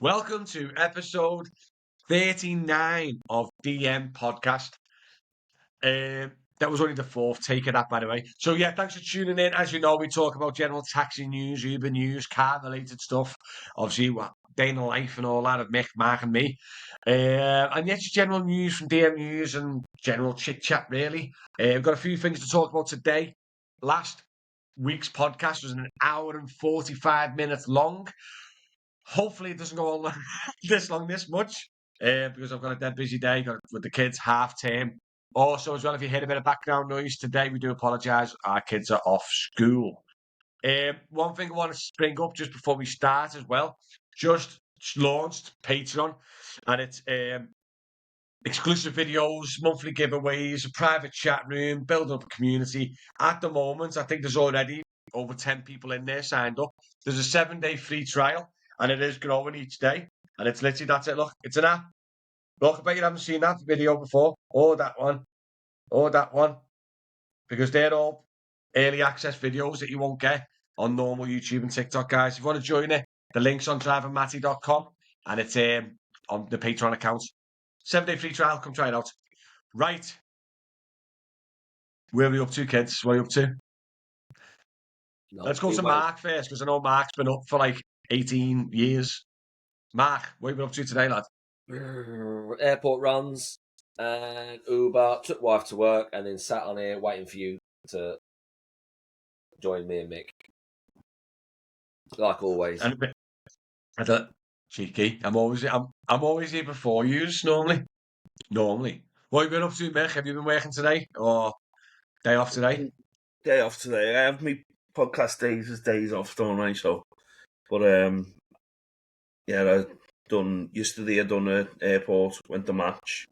Welcome to episode 39 of DM Podcast. That was only the fourth take of that, by the way. So yeah, thanks for tuning in. As you know, we talk about general taxi news, Uber news, car-related stuff. Obviously, day in the life and all that of Mick, Mark and me. And yeah, just general news from DM News and general chit-chat, really. We've got a few things to talk about today. Last week's podcast was an hour and 45 minutes long. Hopefully it doesn't go on this long, this much, because I've got a dead busy day, got with the kids, half term. Also, as well, if you hear a bit of background noise today, we do apologise. Our kids are off school. One thing I want to bring up just before we start as well, just launched Patreon, and it's exclusive videos, monthly giveaways, a private chat room, building up a community. At the moment, I think there's already over 10 people in there signed up. There's a 7-day free trial, and it is growing each day. And it's literally, that's it. Look, it's an app. Look, I bet you haven't seen that video before. Or that one. Or that one. Because they're all early access videos that you won't get on normal YouTube and TikTok, guys. If you want to join it, the link's on drivermatty.com. And it's on the Patreon account. 7-day free trial. Come try it out. Right. Where are we up to, kids? What are you up to? Let's go to Mark first, because I know Mark's been up for like 18 years. Mark, what have you been up to today, lad? Airport runs and Uber, took wife to work, and then sat on here waiting for you to join me and Mick. Like always. And I thought, cheeky. I'm always here before you, normally. What have you been up to, Mick? Have you been working today or day off today? Day off today. I have my podcast days as days off, don't I? So, but yeah, yesterday. I done an airport, went to match,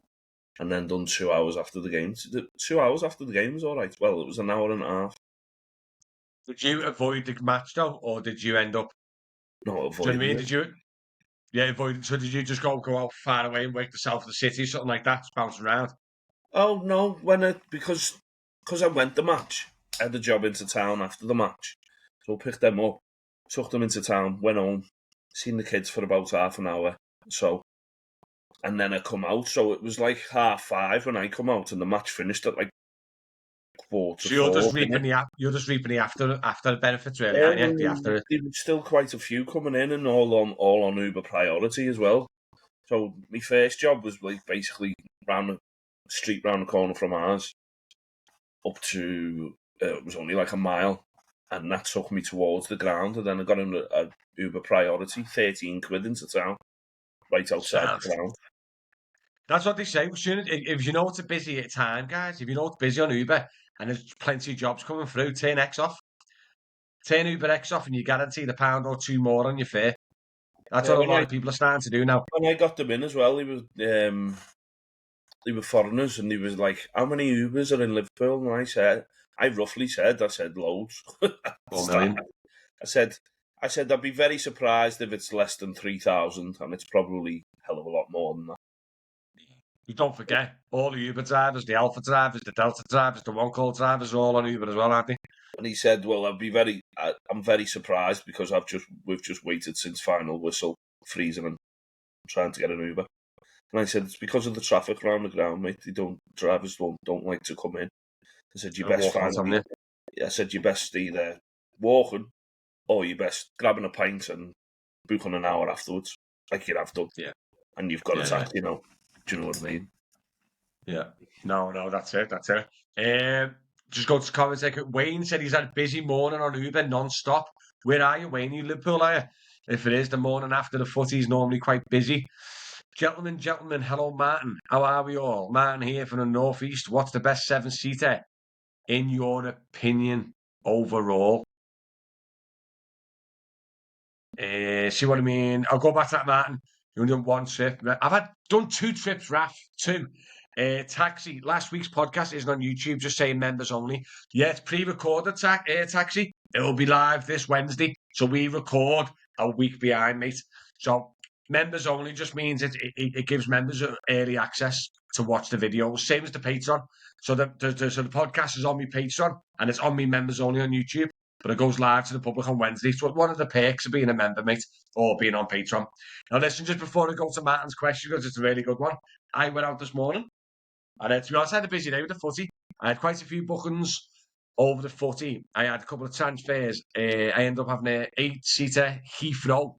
and then done 2 hours after the game. 2 hours after the game was all right. Well, it was an hour and a half. Did you avoid the match though, or did you end up? No, Do you know what I mean? Did you? Yeah, avoid. So did you just go out far away and work the south of the city, something like that, bouncing around? Oh no, because I went the match, I had a job into town after the match, so I picked them up, took them into town, went home, seen the kids for about half an hour, so, and then I come out. So it was like 5:30 when I come out, and the match finished at like 4:45. So you're just reaping the after benefits, really, aren't you? The after. There was still quite a few coming in, and all on Uber priority as well. So my first job was like basically round the street round the corner from ours, up to it was only like a mile, and that took me towards the ground. And then I got in a Uber priority, 13 quid into town, right outside the ground. That's what they say. If you know it's a busy time, guys, if you know it's busy on Uber and there's plenty of jobs coming through, turn X off. Turn Uber X off and you guarantee a £1 or £2 more on your fare. That's what a lot of people are starting to do now. When I got them in as well, they were foreigners, and they was like, "How many Ubers are in Liverpool?" And I roughly said loads. 4 million. I said I'd be very surprised if it's less than 3,000, and it's probably a hell of a lot more than that. You don't forget, all the Uber drivers, the Alpha drivers, the Delta drivers, the One Call drivers are all on Uber as well, aren't they? And he said, "Well, I'm very surprised because we've just waited since final whistle, freezing and trying to get an Uber." And I said, "It's because of the traffic around the ground, mate. Drivers don't like to come in." I said, "You best you best stay there walking, or you best grabbing a pint and booking an hour afterwards, like you have done. Yeah, and you've got a taxi now. Do you know what I mean?" Yeah. No, that's it. Just go to comment section. Wayne said he's had a busy morning on Uber non-stop. Where are you, Wayne? You Liverpool, are you? If it is the morning after the footy, he's normally quite busy. Gentlemen, hello, Martin. How are we all? Martin here from the Northeast. What's the best 7-seater, in your opinion, overall? See what I mean? I'll go back to that, Martin. You only done one trip. I've done 2 trips, Raf. 2. Taxi. Last week's podcast isn't on YouTube, just saying members only. Yeah, it's pre-recorded, Taxi. It will be live this Wednesday. So we record a week behind, mate. So members only just means it gives members early access to watch the videos, same as the Patreon. So the podcast is on my Patreon, and it's on me members only on YouTube. but it goes live to the public on Wednesday. So one of the perks of being a member, mate, or being on Patreon. Now, listen, just before I go to Martin's question, because it's a really good one, I went out this morning, and to be honest, I had a busy day with the footy. I had quite a few bookings over the footy. I had a couple of transfers. I ended up having an 8-seater Heathrow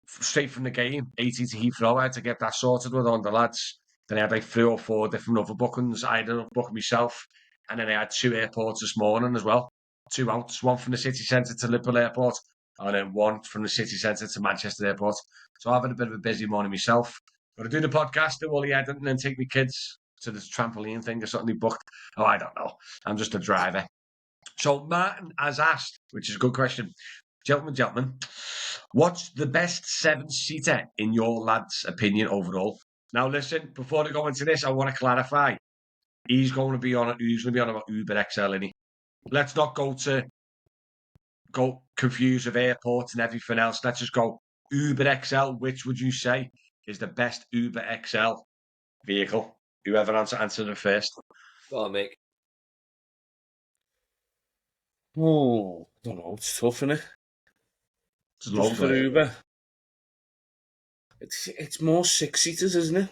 straight from the game, 8-seater Heathrow. I had to get that sorted with on the lads. Then I had like 3 or 4 different other bookings. I ended up booking myself. And then I had 2 airports this morning as well. 2 outs, one from the city centre to Liverpool Airport, and then one from the city centre to Manchester Airport. So I've had a bit of a busy morning myself. Got to do the podcast, do all the editing, and take my kids to this trampoline thing or something they booked. Oh, I don't know. I'm just a driver. So Martin has asked, which is a good question. Gentlemen, what's the best 7-seater in your lad's opinion overall? Now, listen, before I go into this, I want to clarify. He's going to be on about Uber XL, isn't he? Let's not go confused with airports and everything else. Let's just go Uber XL. Which would you say is the best Uber XL vehicle? Whoever answered it first. Go on, Mick. Oh, I don't know. It's tough, isn't it? It's Just loads for of it. Uber. It's more 6-seaters, isn't it?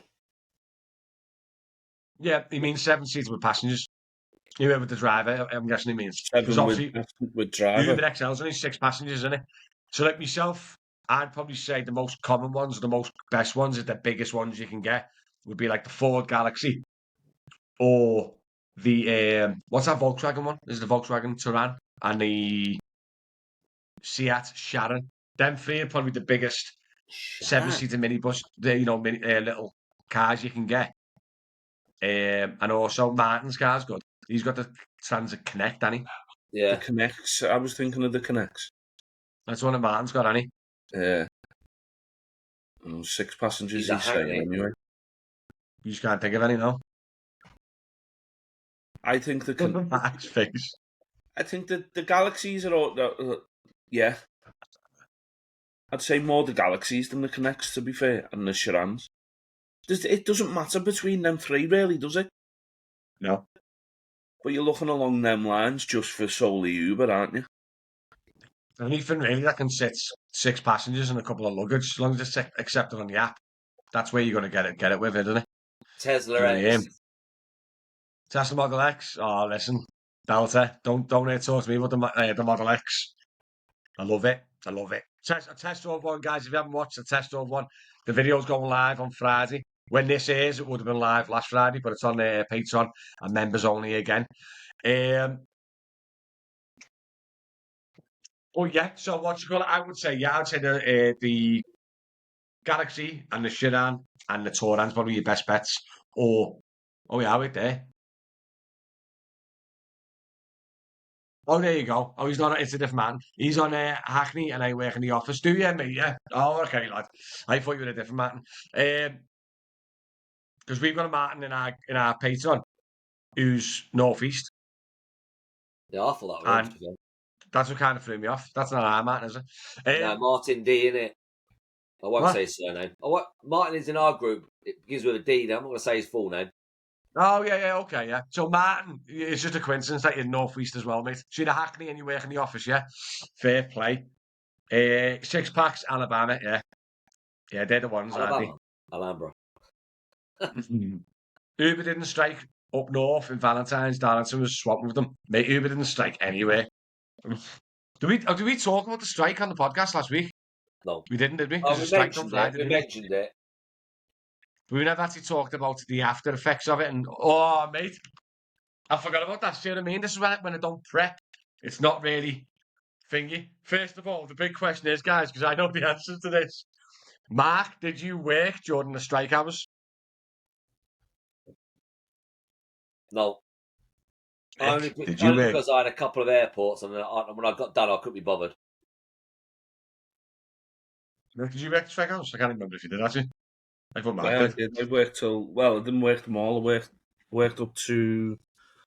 Yeah, he means 7-seater with passengers. Whoever the driver, I'm guessing he means. 7 Because obviously, with driver. Uber XL's only 6 passengers, isn't it? So like myself, I'd probably say the most common ones, the most best ones, is the biggest ones you can get, would be like the Ford Galaxy or the, what's that Volkswagen one? Is the Volkswagen Touran and the Seat Sharon. Them 3 are probably the biggest 7-seater minibus, little cars you can get. And also Martin's car's good. He's got the Transit Connect, hasn't he? Yeah. The Connects. I was thinking of the Connects. That's one of Martin's got, hasn't he? Yeah. 6 passengers He's a each say Harry. anyway. You just can't think of any now. I think the Mark's face. I think the Galaxies are all yeah. I'd say more the Galaxies than the Connects, to be fair, and the Sharans. It doesn't matter between them 3, really, does it? No. But you're looking along them lines just for solely Uber, aren't you? Anything really that can sit 6 passengers and a couple of luggage, as long as it's accepted on the app, that's where you're going to get it with, isn't it? Tesla You know what I X. mean? Tesla Model X. Oh, listen, Delta. Don't talk to me about the Model X. I love it. A test drove one, guys. If you haven't watched the test drove one, the video's going live on Friday. When this airs, it would have been live last Friday, but it's on Patreon and members only again. Oh yeah. So what you call it? I would say the Galaxy and the Chiron and the Touran's probably your best bets. Oh yeah, right there. Oh, there you go. Oh, he's not. It's a different man. He's on Hackney, and I work in the office. Do you, mate? Yeah. Oh, okay, lad. I thought you were a different Martin. Because we've got a Martin in our Patreon who's northeast. Yeah, I thought that And was that's what kind of threw me off. That's not our Martin, is it? No, Martin D, innit? I won't What? say his surname. Martin is in our group. It begins with a D, though. I'm not going to say his full name. Oh, yeah, okay, yeah. So, Martin, it's just a coincidence that you're northeast as well, mate. So, you're Hackney and you work in the office, yeah? Fair play. 6 packs, Alabama, yeah. Yeah, they're the ones, aren't Alhambra. they? Uber didn't strike up north in Valentine's. Darlington was swapping with them. Mate, Uber didn't strike anywhere. Did we talk about the strike on the podcast last week? No. We didn't, did we? Oh, The we strike on mentioned Friday, it. We didn't we? mentioned it. We never actually talked about the after effects of it. And, oh, mate, I forgot about that. See what I mean? This is when I don't prep. It's not really thingy. First of all, the big question is, guys, because I know the answer to this. Mark, did you work during the strike hours? No. Only did you work? because I had a couple of airports, and when I got done, I couldn't be bothered. Did you work the strike hours? I can't remember if you did, actually. I thought Mark Yeah, I did. did. I worked till, well, I didn't work them all. I worked up to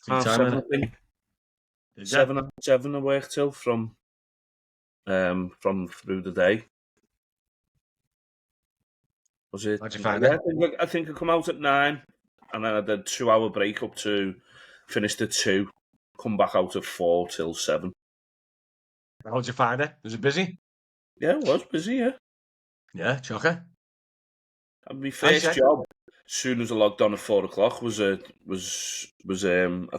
Tea time, 7:30, I innit? think. Did you? 7 I worked till from through the day. Was it? How'd you find Yeah, it? I think I come out at 9, and then I did a 2-hour break up to finished at 2, come back out at 4 till 7. How'd you find it? Was it busy? Yeah, it was busy, yeah. Yeah, chocker. And my I first said, job, as soon as I logged on at 4 o'clock, was a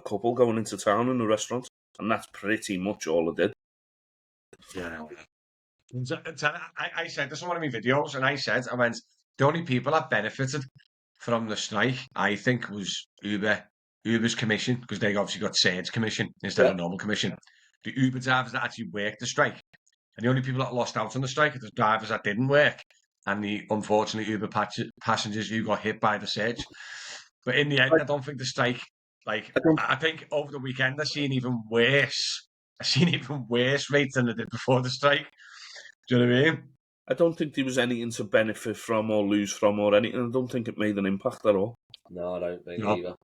couple going into town in the restaurant, and that's pretty much all I did. yeah. I said this in one of my videos, and I went, the only people that benefited from the strike, I think, was Uber's commission, because they obviously got surge commission instead Yeah. of normal commission. The Uber drivers that actually worked the strike, and the only people that lost out on the strike are the drivers that didn't work, and the unfortunate Uber passengers who got hit by the surge. But in the I, end, I don't think the strike, like, I don't I think over the weekend, I seen even worse. I seen even worse rates than I did before the strike. Do you know what I mean? I don't think there was anything to benefit from or lose from or anything. I don't think it made an impact at all. No, I don't think No. either.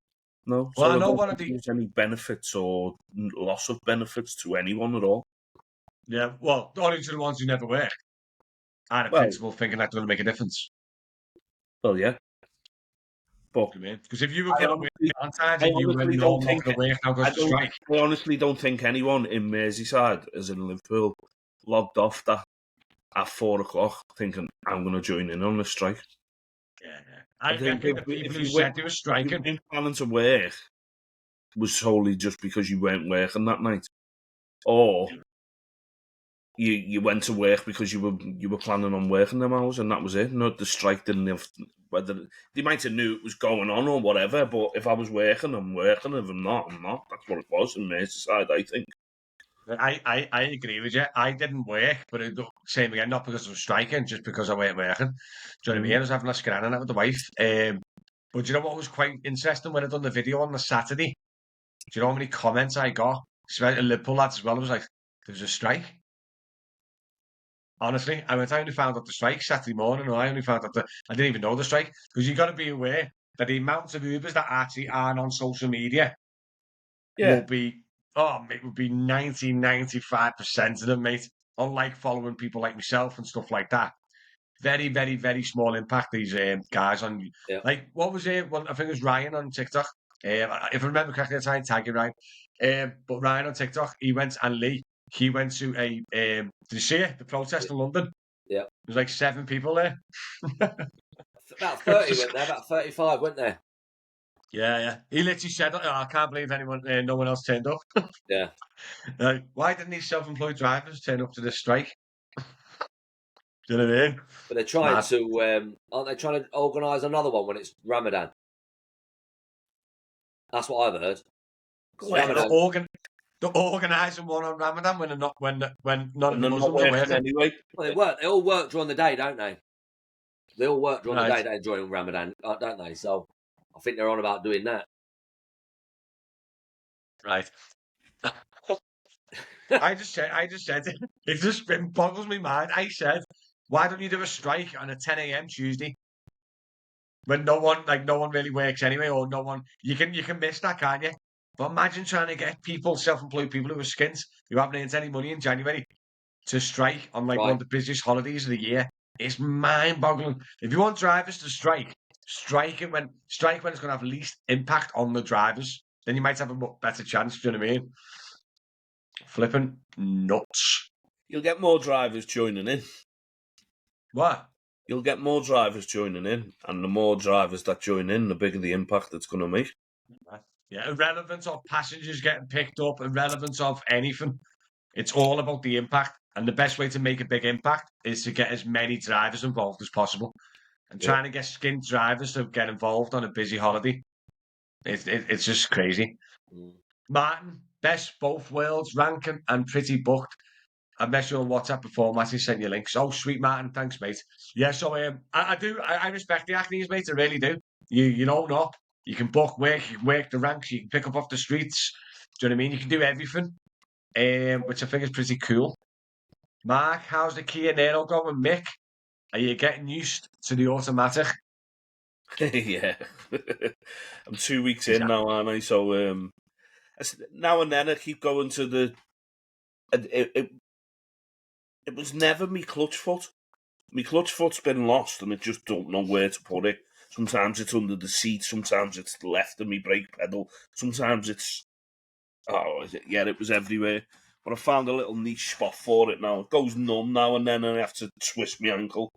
No, Well, so I I know don't one of think the there was any benefits or loss of benefits to anyone at all. yeah. Well, only to the ones who never work. I had a Well, principle thinking that's going to make a difference. well, yeah, but You know what I mean? Because if you were I going to work honestly, on times I and you were honestly no, don't I'm not think going to work now I goes to don't. strike. I honestly don't think anyone in Merseyside, as in Liverpool, logged off that at 4 o'clock thinking I'm going to join in on the strike. Yeah, yeah. I I think reckon the people who said they were if you striking. weren't planning to work was solely just because you weren't working that night, or you went to work because you were planning on working them hours, and that was it. Not the strike didn't have whether they might have knew it was going on or whatever. But if I was working, I'm working. If I'm not, I'm not. That's what it was in Merseyside, I think. I agree with you. I didn't work, but same again, not because I was striking, just because I weren't working. Do you know what I mean? I was having a scran on it with the wife. But do you know what was quite interesting when I done the video on the Saturday? Do you know how many comments I got? Especially Liverpool lads as well. I was like, there's a strike. Honestly, I only found out the strike Saturday morning, or I only found out I didn't even know the strike, because you've got to be aware that the amount of Ubers that actually aren't on social media will Yeah, be, it would be 95% of them, mate. Unlike following people like myself and stuff like that. Very, very, very small impact, these guys on, Yeah. like, what was it? Well, I think it was Ryan on TikTok. If I remember correctly, I try and tag you, Ryan. But Ryan on TikTok, he went to did you see it? The protest in London? Yeah. There's like 7 people there. About 30 went there, about 35 went there. Yeah, yeah. He literally said, I can't believe no one else turned up. Yeah. Why didn't these self-employed drivers turn up to this strike? Do you know what I mean? But they're trying Mad. to, aren't they trying to organise another one when it's Ramadan? That's what I've heard. They're organising one on Ramadan when none of and the they're not Muslims are working working. anyway. Well, they work. They all work during the day, don't they? They all work during the Right. day. They enjoy Ramadan, don't they? So I think they're on about doing that. Right. I just said it boggles my mind. I said, why don't you do a strike on a 10 a.m. Tuesday when no one really works anyway, or no one you can miss that, can't you? But imagine trying to get people, self-employed people who are skint, who haven't earned any money in January, to strike on like one Right. of the busiest holidays of the year. It's mind-boggling. If you want drivers to strike when it's going to have least impact on the drivers. Then you might have a better chance. Do you know what I mean? Flipping nuts. You'll get more drivers joining in. What? You'll get more drivers joining in, and the more drivers that join in, the bigger the impact it's going to make. Yeah, irrelevance of passengers getting picked up, irrelevance of anything. It's all about the impact. And the best way to make a big impact is to get as many drivers involved as possible. And Yeah. trying to get skint drivers to get involved on a busy holiday. It's just crazy. Martin, best both worlds, ranking and pretty booked. I messaged you on WhatsApp before Matty sent you links. Oh, sweet Martin, thanks, mate. Yeah, so I respect the acnes, mate. I really do. You know not. You can book work, you can work the ranks, you can pick up off the streets. Do you know what I mean? You can do everything, which I think is pretty cool. Mark, how's the Kia Nero going, Mick? Are you getting used to the automatic? Yeah. I'm 2 weeks in now, aren't I? So now and then I keep going to the. It was never me clutch foot. My clutch foot's been lost, and I just don't know where to put it. Sometimes it's under the seat. Sometimes it's left of me brake pedal. Sometimes it's. Oh, is it? Yeah, it was everywhere. but I found a little niche spot for it now. It goes numb now and then, and I have to twist my ankle.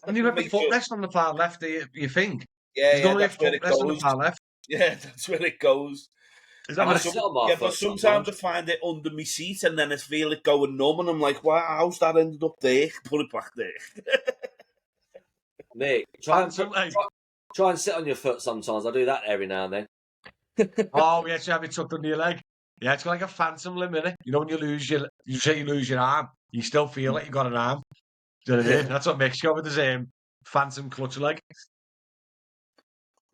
And you have the Make sure- footrest on the far left, do you think? Yeah, There's yeah, normally a that's where it footrest on the goes. far left. Yeah, that's where it goes. Is that I what sit it on my Yeah, foot but sometimes I find it under my seat, and then I feel it going numb, and I'm like, "Wow, how's that ended up there? Put it back there." Nick, try and sit on your foot sometimes. I do that every now and then. Oh, yes, you have it tucked under your leg. Yeah, it's like a phantom limb, innit? You know, when you say you lose your arm, you still feel like you got an arm. Do you know what I mean? That's what makes you with the phantom clutch leg.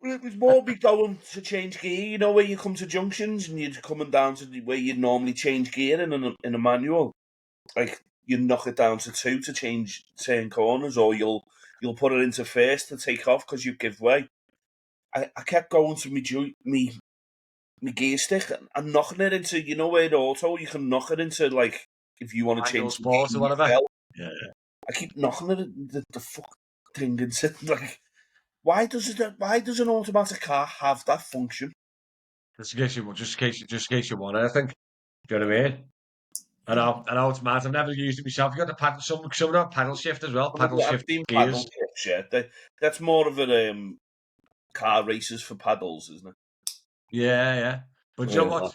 Well, it was more me going to change gear, you know, where you come to junctions and you're coming down to where you'd normally change gear in a manual. Like, you knock it down to 2 to turn corners, or you'll put it into first to take off because you give way. I kept going to me gear stick and knocking it into, you know, where auto, you can knock it into, like, if you want to change sports or whatever. Yeah. I keep knocking it, the fuck thing, and sitting like, why does an automatic car have that function? Just in case you want it, I think. Do you know what I mean? I know it's mad. I've never used it myself. You got the paddle, some of them paddle shift as well. Paddle I've shift seen gears. paddle shifts, yeah. That's more of a car races for paddles, isn't it? Yeah. But do you know what?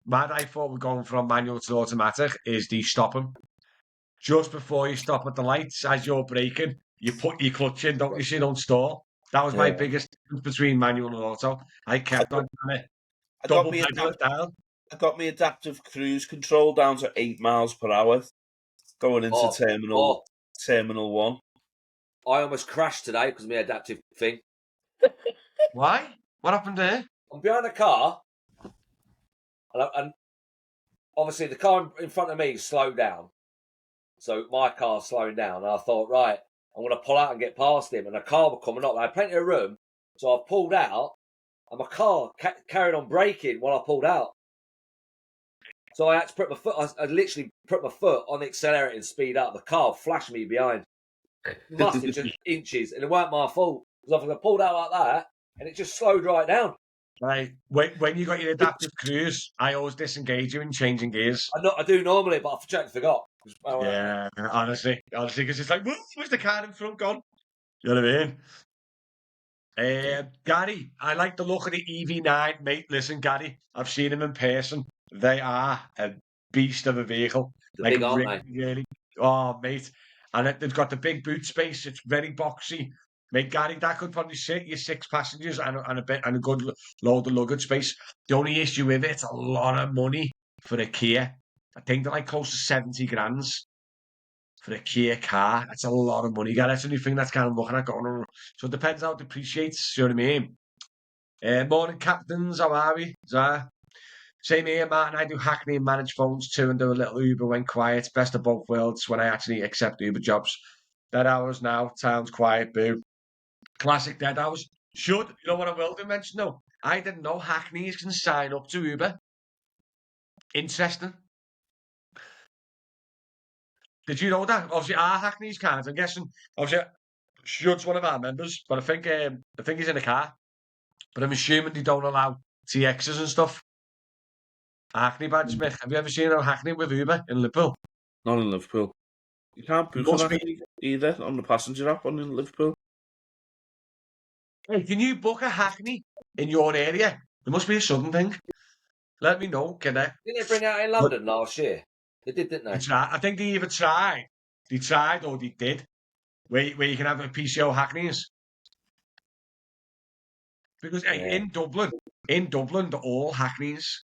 Mad I thought we're going from manual to automatic is the stopping. Just before you stop at the lights, as you're braking, you put your clutch in, don't you? So you don't stall. That was my biggest difference between manual and auto. I kept on doing it. Double pedal it down. I got my adaptive cruise control down to 8 miles per hour going into terminal 1. I almost crashed today because of my adaptive thing. Why? What happened there? I'm behind a car, and obviously the car in front of me slowed down. So my car's slowing down, and I thought, right, I'm going to pull out and get past him. And the car was coming up. I had plenty of room, so I pulled out, and my car carried on braking while I pulled out. So I had to put my foot. I literally put my foot on the accelerator and speed up. The car flashed me behind. Must have just inches, and it weren't my fault. Because I pulled out like that, and it just slowed right down. Right. When you got your adaptive cruise, I always disengage you in changing gears. I do normally, but I forgot. Yeah, honestly, because it's like, where's the car in front gone? You know what I mean? Gary, I like the look of the EV9, mate. Listen, Gary, I've seen them in person. They are a beast of a vehicle. They're big, aren't they? Really. Oh, mate. And they've got the big boot space. It's very boxy. Mate, Gary, that could probably sit your 6 passengers and a good load of luggage space. The only issue with it's a lot of money for a Kia. I think they're like close to 70 grand for a Kia car. That's a lot of money. That's the only thing that's kind of looking at going. So it depends how it depreciates. You know what I mean? Morning, captains. How are we? Same here, Martin. I do Hackney and manage phones too, and do a little Uber when quiet. Best of both worlds when I actually accept Uber jobs. Dead hours now. Town's quiet. Boo. Classic dead hours. You know what I will do mention though? I didn't know Hackneys can sign up to Uber. Interesting. Did you know that? Obviously, our Hackneys can't. I'm guessing. Obviously, Shud's one of our members, but I think he's in a car. But I'm assuming they don't allow TXs and stuff. Hackney badge, Mick. Have you ever seen a Hackney with Uber in Liverpool? Not in Liverpool. You can't book on Hackney either on the passenger app on in Liverpool. Hey, can you book a Hackney in your area? There must be a sudden thing. Let me know, can I? Didn't they bring it out in London last year? They did, didn't they? I think they either tried. They tried or they did. Where you can have a PCO Hackneys. Because in Dublin, they're all Hackneys.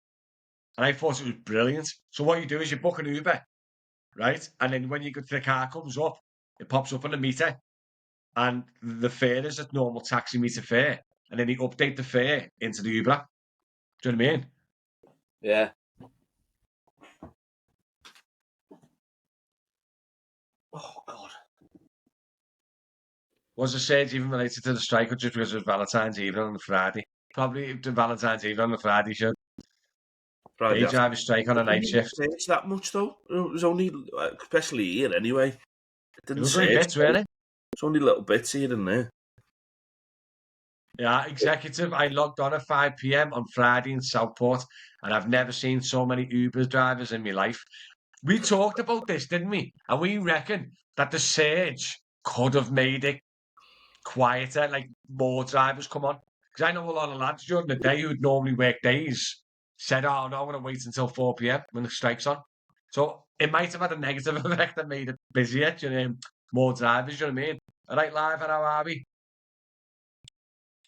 And I thought it was brilliant. So what you do is you book an Uber, right? And then when the car comes up, it pops up on the meter. And the fare is a normal taxi meter fare. And then you update the fare into the Uber. Do you know what I mean? Yeah. Oh, God. Was the surge even related to the strike or just because it was Valentine's evening on the Friday? Probably the Valentine's evening on the Friday, should. Day driver strike on a night shift. It's that much though. It was only, especially here anyway. It didn't say bits, really. It's only little bits here and there. Yeah, executive. I logged on at 5 p.m. on Friday in Southport, and I've never seen so many Uber drivers in my life. We talked about this, didn't we? And we reckon that the surge could have made it quieter, like more drivers come on. Because I know a lot of lads during the day who'd normally work days said, "Oh no, I'm going to wait until 4 p.m. when the strike's on." So it might have had a negative effect that made it busier, do you know, more drivers, you know what I mean? All right, live, how are we?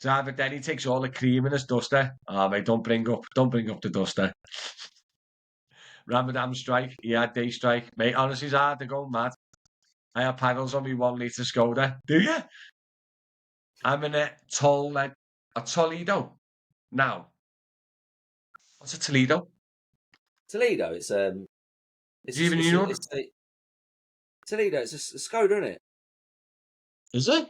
Driver Denny takes all the cream in his duster. Oh, mate, don't bring up the duster. Ramadan strike, he had day strike. Mate, honestly, it's hard to go mad. I have paddles on me 1 litre Skoda. Do you? I'm in a Toledo now. What's a Toledo? Toledo, it's Do you even know? Toledo, it's a Skoda, isn't it? Is it?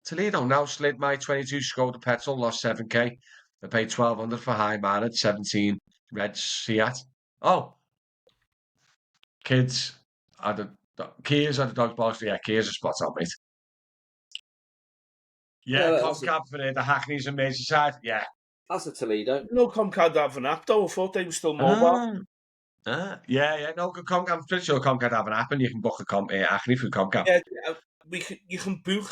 Toledo now slid my 22 Skoda petrol, lost 7k. I paid 1200 for high mileage, 17 red Seat. Oh, kids, Kias are the dog's box. Yeah, Kias are spot on, mate. Yeah, Comcab for the Hackneys and Merseyside. Yeah. That's a Toledo. No Comcab have an app though. I thought they were still mobile. Yeah. No, I'm pretty sure Comcab have an app and you can book a Hackney through Comcab. Yeah, you can book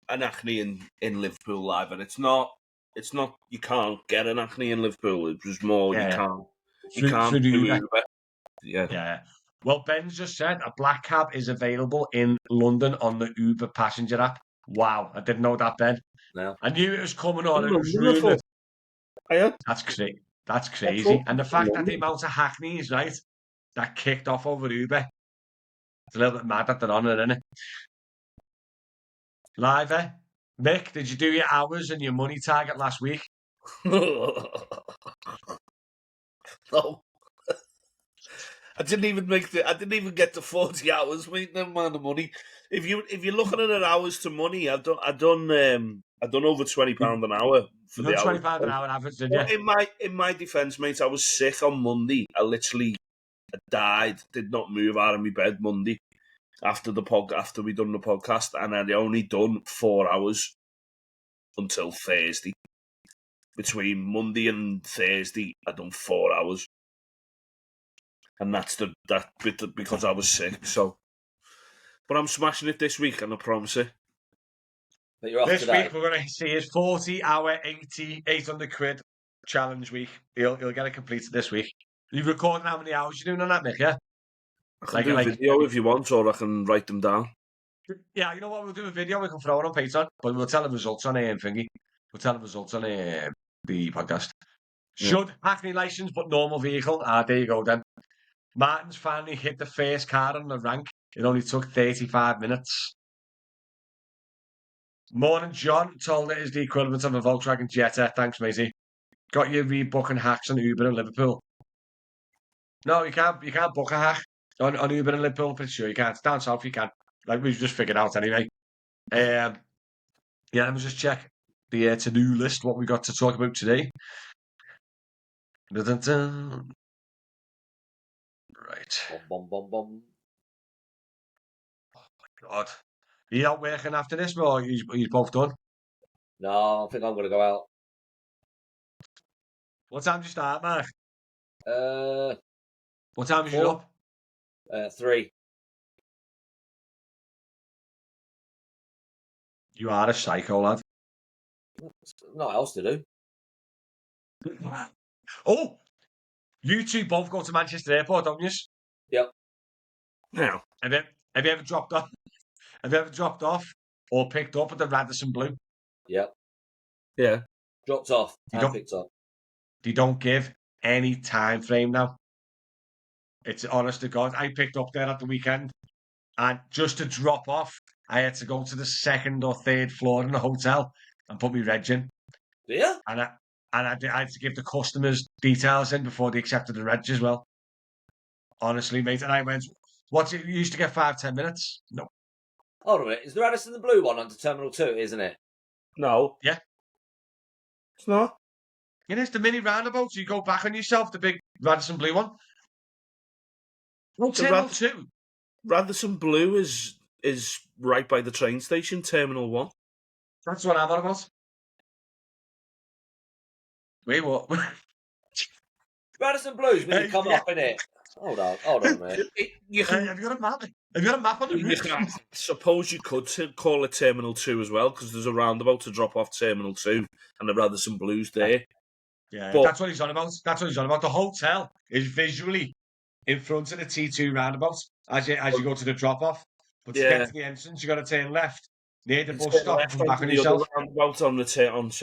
an Acne in Liverpool live, and it's not you can't get an Acne in Liverpool. It was more you can't do Uber. Yeah. Well, Ben's just said a black cab is available in London on the Uber passenger app. Wow, I didn't know that, Ben. No. I knew it was coming on. It was rumoured. That's crazy. That's crazy. And the fact that the amount of Hackneys, right, that kicked off over Uber, it's a little bit mad that they're on it, isn't it? Live, eh? Mick, did you do your hours and your money target last week? No. I didn't even get to 40 hours, mate. Never mind the money. If you're looking at hours to money, I've done over £20 an hour for the hours. £20 an hour average, did you? In my defence, mate, I was sick on Monday. I died. Did not move out of my bed Monday after we done the podcast, and I'd only done 4 hours until Thursday. Between Monday and Thursday, I'd done 4 hours. And that's because I was sick. So, but I'm smashing it this week, and I promise it. But you're off this today. Week we're going to see his 40-hour, 800 quid challenge week. He'll get it completed this week. You've recorded how many hours you're doing on that, Mick? Yeah. I can do a video if you want, or I can write them down. Yeah, you know what? We'll do a video. We can throw it on Patreon, but we'll tell the results on thingy. We'll tell the results on the podcast. Should Hackney license, but normal vehicle. There you go then. Martin's finally hit the first car on the rank. It only took 35 minutes. Morning, John. Told it is the equivalent of a Volkswagen Jetta. Thanks, matey. Got your rebooking hacks on Uber in Liverpool. No, you can't book a hack on Uber in Liverpool. I'm pretty sure you can't. Down south you can. Like we've just figured out anyway. Yeah, let me just check the to-do list, what we got to talk about today. Dun-dun-dun. Right. Bum, bum, bum. Oh my God. Are you out working after this, or are you both done? No, I think I'm going to go out. What time do you start, Mark? What time is you up? 3. You are a psycho, lad. Not else to do. Oh, you two both go to Manchester Airport, don't you? Yep. Now, have you ever dropped off? Have you ever dropped off or picked up at the Radisson Blue? Yep. Yeah. Dropped off and picked up. They don't give any time frame now. It's honest to God. I picked up there at the weekend, and just to drop off, I had to go to the 2nd or 3rd floor in the hotel and put my reg in. Yeah. And I had to give the customers details in before they accepted the reg as well. Honestly, mate. And I went, you used to get 5-10 minutes? No. Hold on a minute. Is the Radisson the blue one under Terminal 2, isn't it? No. Yeah. It's not. It is the mini roundabout. So you go back on yourself, the big Radisson Blue one. No, Terminal 2. Radisson Blue is right by the train station, Terminal 1. That's what I'm on about. Wait, what? Radisson Blues when you come Yeah. up in it. Hold on a minute. You can, Have you got a map? Have you got a map on the you roof? can, I suppose you could call it Terminal 2 as well, because there's a roundabout to drop off Terminal 2 and the Radisson Blues there. Yeah, But- that's what he's on about. That's what he's on about. The hotel is visually in front of the T2 roundabout as you go to the drop off. But to Yeah. get to the entrance, you got to turn left near the You bus turn stop and left come back onto on the yourself. other roundabout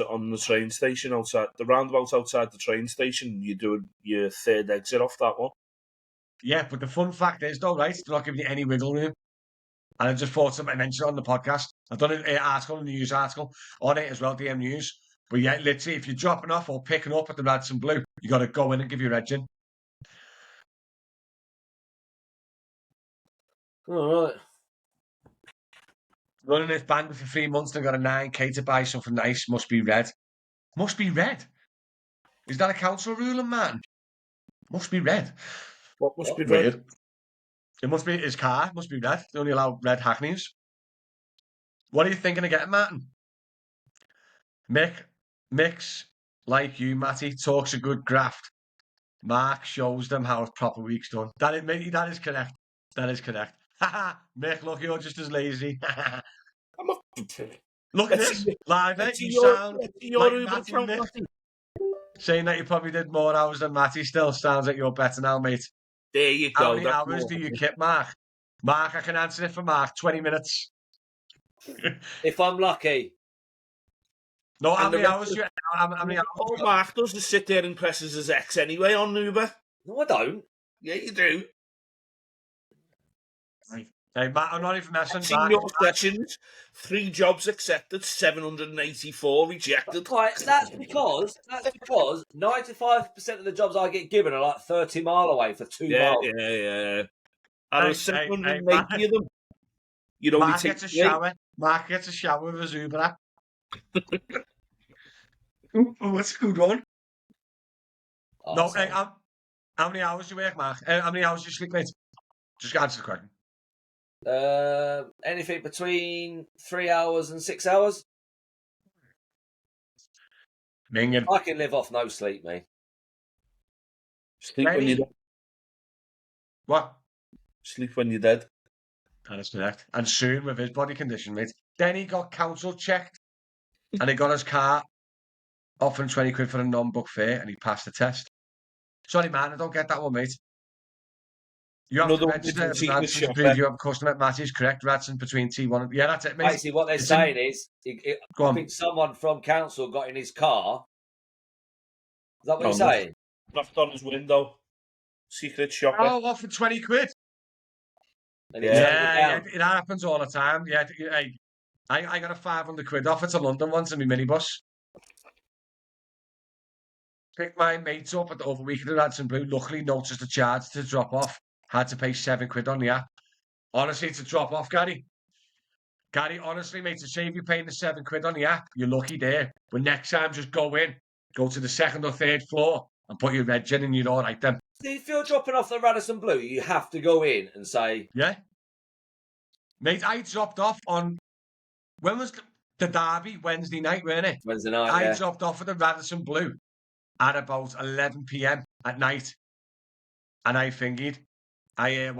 on the train station outside. The roundabout outside the train station, you do your third exit off that one. Yeah, but the fun fact is, though, right? They're not giving you any wiggle room. And I just thought something I mentioned on the podcast. I've done an article, a news article on it as well, DM News. But yeah, literally, if you're dropping off or picking up at the Radisson Blue, you got to go in and give your edge in. All right. Running this band for 3 months and got a 9k to buy something nice. Must be red. Must be red. Is that a council ruling, man? Must be red. What must be red? Weird. It must be his car. Must be red. They only allow red Hackneys. What are you thinking of getting, Martin? Mick's like you, Matty, talks a good graft. Mark shows them how a proper week's done. That is, matey, that is correct. That is correct. Mick, look, you're just as lazy. I'm a... Look at Let's this. see- Live, let's see you your- sound let's see your like Uber Matty, account, Mick. Matty. Saying that you probably did more hours than Matty still sounds like you're better now, mate. There you How go. many that's hours more. do you keep, Mark? Mark, I can answer it for Mark. 20 minutes. If I'm lucky. No, how And the many rest hours of- do you... How many hours All do you... Mark does is sit there and presses his X anyway on Uber. No, I don't. Yeah, you do. Hey, Matt, I'm not even messing. I've seen Mark, your sessions. 3 jobs accepted, 784 rejected. Right, that's because 95% of the jobs I get given are like 30 mile away for 2 Yeah, miles. yeah. Out Hey, of hey, 780 of them, you'd only Mark take gets a 3. shower. Mark gets a shower with his Uber app. Oh, that's a good one. Oh, No, sorry. hey, how many hours do you work, Mark? How many hours do you sleep, mate? Just answer the question. Anything between 3 hours and 6 hours. Minging. I can live off no sleep, mate. Sleep when Maybe. you're What? Sleep when you're dead. That is correct. And soon with his body condition, mate. Then he got council checked and he got his car offering 20 quid for a non-book fare and he passed the test. Sorry, man, I don't get that one, mate. You have Another to one register didn't as see an the Radisson to shop, prove you have a customer. Matty is correct. Radisson between T1 and... Yeah, that's it, mate. Basically, what they're It's in- saying is, Go I on. think someone from council got in his car. Is that what No, you're no. saying? Knocked on his window. Secret shopper. Oh, what, for 20 quid? And he Yeah. turned it Yeah, down. it happens all the time. Yeah, hey, I got a 500 quid offer to London once in my minibus. Picked my mates up at the other week at the Radisson Blue. Luckily, noticed the charge to drop off. Had to pay 7 quid on the app. Honestly, to drop off, Gary. Gary, honestly, mate, to save you paying the 7 quid on the app, you're lucky there. But next time, just go in, go to the 2nd or 3rd floor and put your reg in and you're all right then. See, if you're dropping off the Radisson Blue, you have to go in and say, Yeah? Mate, I dropped off on... When was the derby? Wednesday night, weren't it? Wednesday night, I yeah. dropped off at the Radisson Blue at about 11 p.m. at night. And I fingered. I had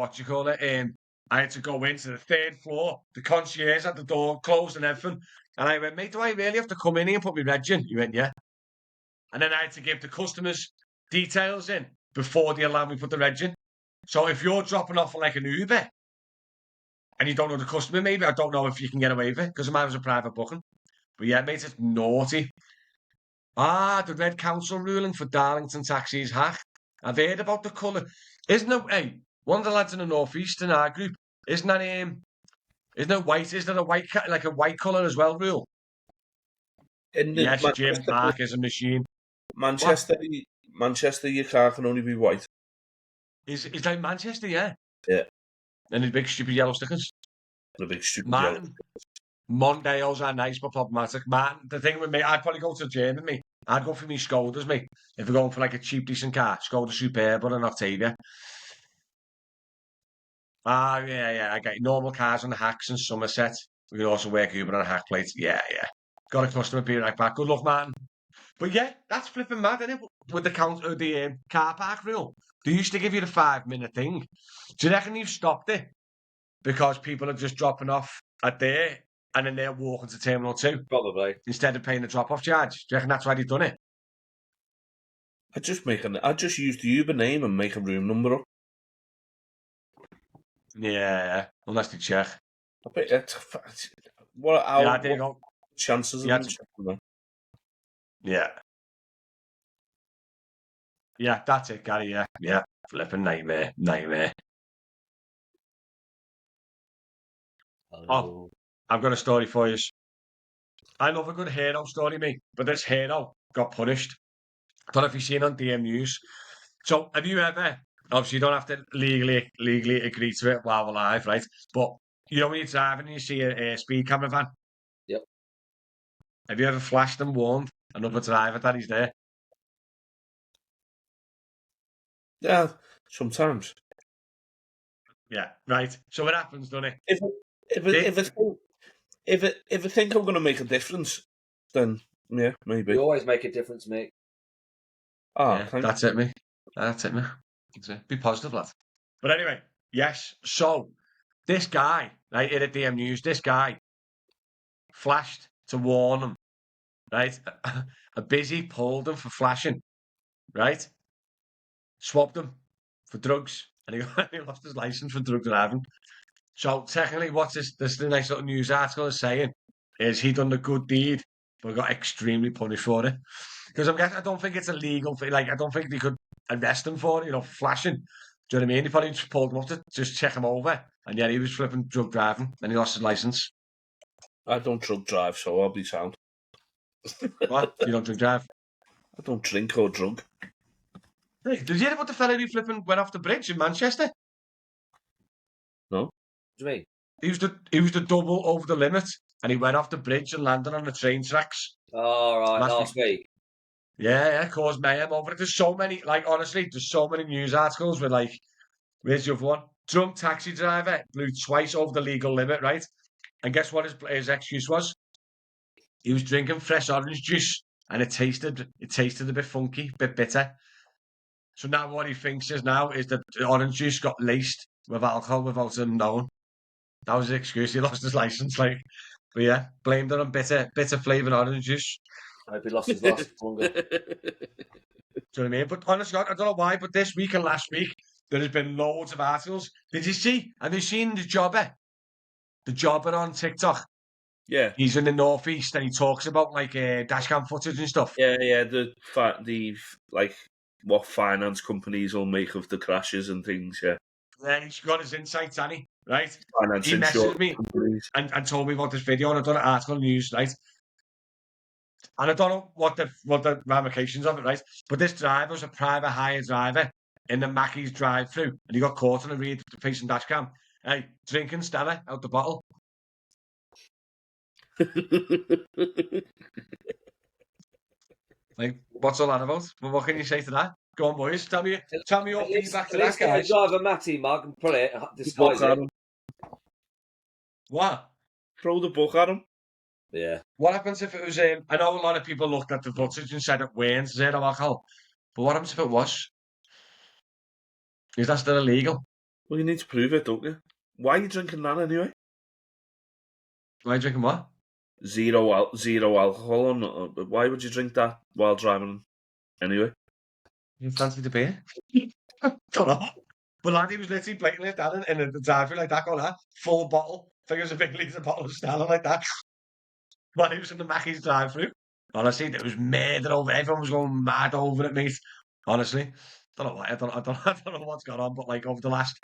to go into the 3rd floor. The concierge at the door closed and everything. And I went, mate, do I really have to come in here and put my reg in? He went, yeah. And then I had to give the customers details in before they allow me to put the reg in. So if you're dropping off like an Uber and you don't know the customer, maybe I don't know if you can get away with it because mine was a private booking. But yeah, mate, it's naughty. The Red Council ruling for Darlington taxis hack. I've heard about the colour. Isn't it, hey, one of the lads in the northeast in our group, isn't it white? Is there a white, like a white colour as well rule? In the Yes, Jim, Mark is a machine. Manchester, your car can only be white. Is like Manchester, yeah? Yeah. And the big stupid yellow stickers. The big stupid yellow. Martin, Mondays are nice but problematic. Martin, the thing with me, I'd probably go to the gym with me. I'd go for me Skodas, mate. If we're going for like a cheap, decent car, Skoda Superb or an Octavia. Yeah, I get normal cars on the hacks in Somerset. We can also work Uber on a hack plate. Yeah. Got a customer, be right back. Good luck, Martin. But yeah, that's flipping mad, isn't it? With the car park rule. They used to give you the 5-minute thing. Do you reckon you've stopped it because people are just dropping off at there and then they're walking to Terminal 2 Probably. instead of paying the drop-off charge? Do you reckon that's why they've done it? I just use the Uber name and make a room number up. Yeah, unless they check. I bet what There you go. chances of Yeah, them checking that? Yeah. Yeah, that's it, Gary. Yeah. Flipping nightmare. Oh, I've got a story for you. I love a good hero story, mate. But this hero got punished. I don't know if you've seen on DM News. So, have you ever? Obviously, you don't have to legally agree to it while we're live, right? But you know when you're driving and you see a speed camera van. Yep. Have you ever flashed and warned another driver that he's there? Yeah, sometimes. Yeah, right. So it happens, doesn't it? If I think I'm going to make a difference, then yeah, maybe. You always make a difference, mate. Ah, yeah, that's it, mate. That's it, mate. That's it. Be positive, lad. But anyway, yes. So this guy, right, in a DM News, this guy flashed to warn him, right? A busy pulled him for flashing, right? Swapped him for drugs, and he lost his license for drug driving. So technically, what's this the nice little news article is saying is he done the good deed, but got extremely punished for it. Because I don't think it's illegal. Like I don't think they could arrest him for it, flashing. Do you know what I mean? He probably just pulled him up to just check him over, and yeah, he was flipping drug driving, and he lost his license. I don't drug drive, so I'll be sound. What? You don't drug drive? I don't drink or drug. Hey, did you hear about the fella who flipping went off the bridge in Manchester? No. What do you mean? He was the double over the limit, and he went off the bridge and landed on the train tracks. Oh, right, last week. Yeah, caused mayhem over it. There's so many, honestly, there's so many news articles with, where's the other one? Drunk taxi driver blew twice over the legal limit, right? And guess what his excuse was? He was drinking fresh orange juice, and it tasted a bit funky, a bit bitter. So now what he thinks is that the orange juice got laced with alcohol without him knowing. That was the excuse. He lost his license, But yeah, blamed it on bitter flavoured orange juice. I hope he lost his license longer. Do you know what I mean? But honestly, I don't know why, but this week and last week, there has been loads of articles. Did you see? Have you seen the jobber? The jobber on TikTok? Yeah. He's in the northeast and he talks about dashcam footage and stuff. Yeah. The what finance companies will make of the crashes and things. Yeah. Yeah, he's got his insights, hasn't he? Right? Finance He messaged me companies. and told me about this video, and I've done an article on news, right? And I don't know what the ramifications of it, right? But this driver was a private hire driver in the Mackey's drive-through, and he got caught on a rear-facing dashcam. Hey, drinking Stella out the bottle. What's all that about? Well, what can you say to that? Go on, boys. Tell me your feedback to that, Let's get guys. a Driver Matty mug and put it, disguise it. What? Throw the book at him. Yeah. What happens if it was? I know a lot of people looked at the footage and said it weren't zero alcohol, but what happens if it was? Is that still illegal? Well, you need to prove it, don't you? Why are you drinking that anyway? Why are you drinking what? Zero alcohol. Why would you drink that while driving anyway? You fancy the beer? Don't know. But lad, he was literally blatantly standing in the drive-through like that, going that full bottle. I think it was a big litre bottle of Stella like that. But he was in the Mackey's drive-through. Honestly, it was murder over. Everyone was going mad over it, mate. Honestly, don't know why. I don't know what's gone on, but over the last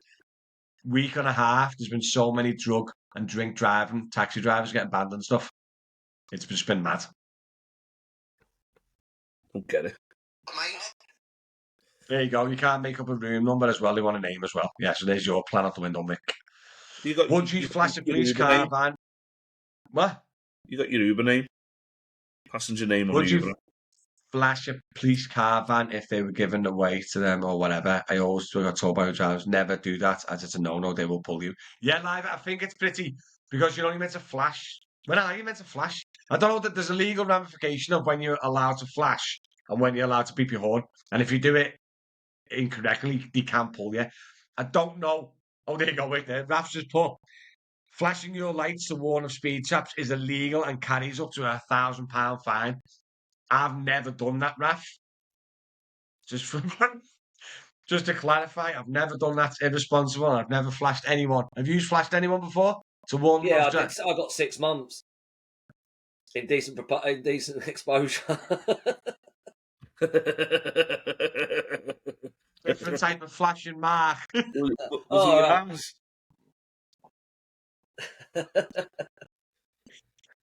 week and a half, there's been so many drug and drink driving taxi drivers getting banned and stuff. It's just been mad. Don't get it. There you go. You can't make up a room number as well. They want a name as well. Yeah, so there's your plan out the window, Mick. Would you flash a police car van? What? You got your Uber name? Passenger name on Would Uber. you flash a police car van if they were given away to them or whatever? I always got told by the drivers, never do that, as it's a no-no, they will pull you. Yeah, live, I think it's pretty, because you're only meant to flash When are you meant to flash? I don't know that there's a legal ramification of when you're allowed to flash and when you're allowed to beep your horn. And if you do it incorrectly, they can pull you. I don't know. Oh, there you go, wait there. Raf's just put, flashing your lights to warn of speed traps is illegal and carries up to £1,000 fine. I've never done that, Raf. Just for just to clarify, I've never done that. It's irresponsible. I've never flashed anyone. Have you flashed anyone before to warn them? Yeah, I got 6 months in decent exposure. Different type of flashing, Mark. Was Oh, it your right. hands?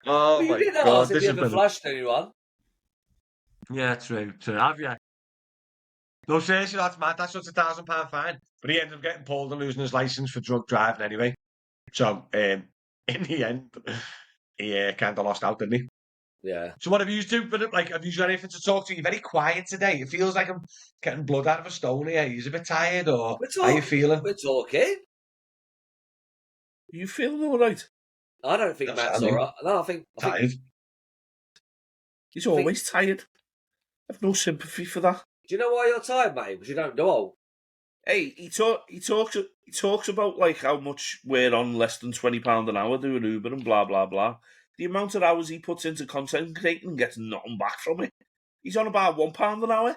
Oh Well, you my didn't God, ask if this you is ever flashed anyone. Yeah, true. Have you? No, seriously, that's mad. That's just £1,000 fine. But he ended up getting pulled and losing his license for drug driving anyway. So, in the end, he kind of lost out, didn't he? Yeah. So what have you do? But like, have you got anything to talk to? You're very quiet today. It feels like I'm getting blood out of a stone here. You're a bit tired, or how are you feeling? We're talking. You feeling all right? I don't think That's Matt's funny. all right. No, I think Tired. He's always tired. I've no sympathy for that. Do you know why you're tired, mate? Because you don't know. Hey, he talks about like how much we're on less than £20 an hour doing Uber and blah blah blah. The amount of hours he puts into content creating gets nothing back from it. He's on about £1 an hour.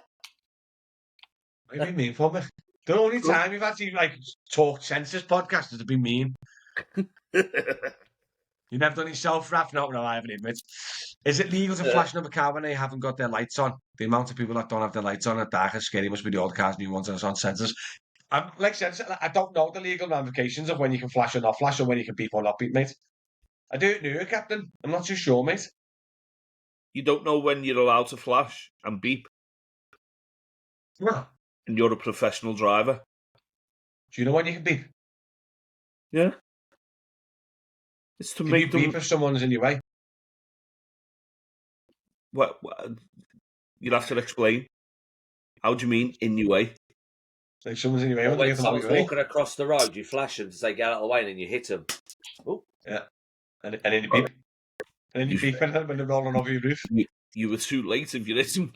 What do you mean for me? The only time you've actually like talked sense this podcast is to be mean. You never done yourself, Raf? No, I haven't admit. Is it legal to flash another car when they haven't got their lights on? The amount of people that don't have their lights on at dark is scary. Must be the old cars, new ones, and it's on sensors. Like I said, I don't know the legal ramifications of when you can flash or not flash, or when you can beep or not beep, mate. I do it new, Captain. I'm not too sure, mate. You don't know when you're allowed to flash and beep, Well, and you're a professional driver. do you know when you can beep? Yeah. It's to Can make you them. beep if someone's in your way? What? You'd have to explain. How do you mean in your way? Like someone's in your way. Or When when someone's walking across the road, you flash them to say get out of the way, and then you hit them. Oh, yeah, and then you beep, and then you beep when they're rolling over your roof. You were too late if you didn't.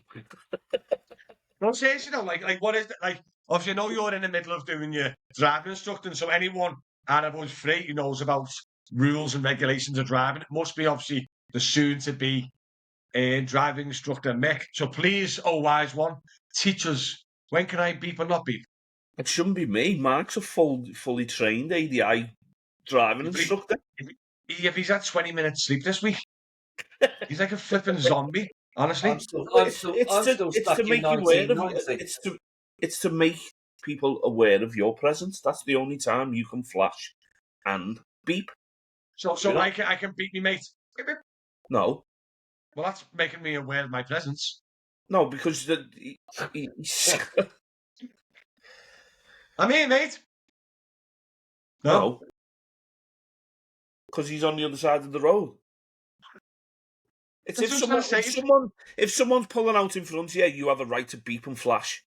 No, seriously, though, like what is it? Like, obviously, I know you're in the middle of doing your driving instructing, so anyone out of us three who knows about rules and regulations of driving, it must be obviously the soon-to-be driving instructor, Mick. So please, oh wise one, teach us, when can I beep or not beep? It shouldn't be me. Mark's a fully trained ADI driving instructor. If he's had 20 minutes sleep this week, he's like a flipping zombie. Honestly, I'm still stuck in 1990. It's to make people aware of your presence. That's the only time you can flash and beep. So I can beat me mate. Beep, beep. No, Well, that's making me aware of my presence. no, because I'm here, mate. no, because he's on the other side of the road. It's if someone's pulling out in front of you, you have a right to beep and flash.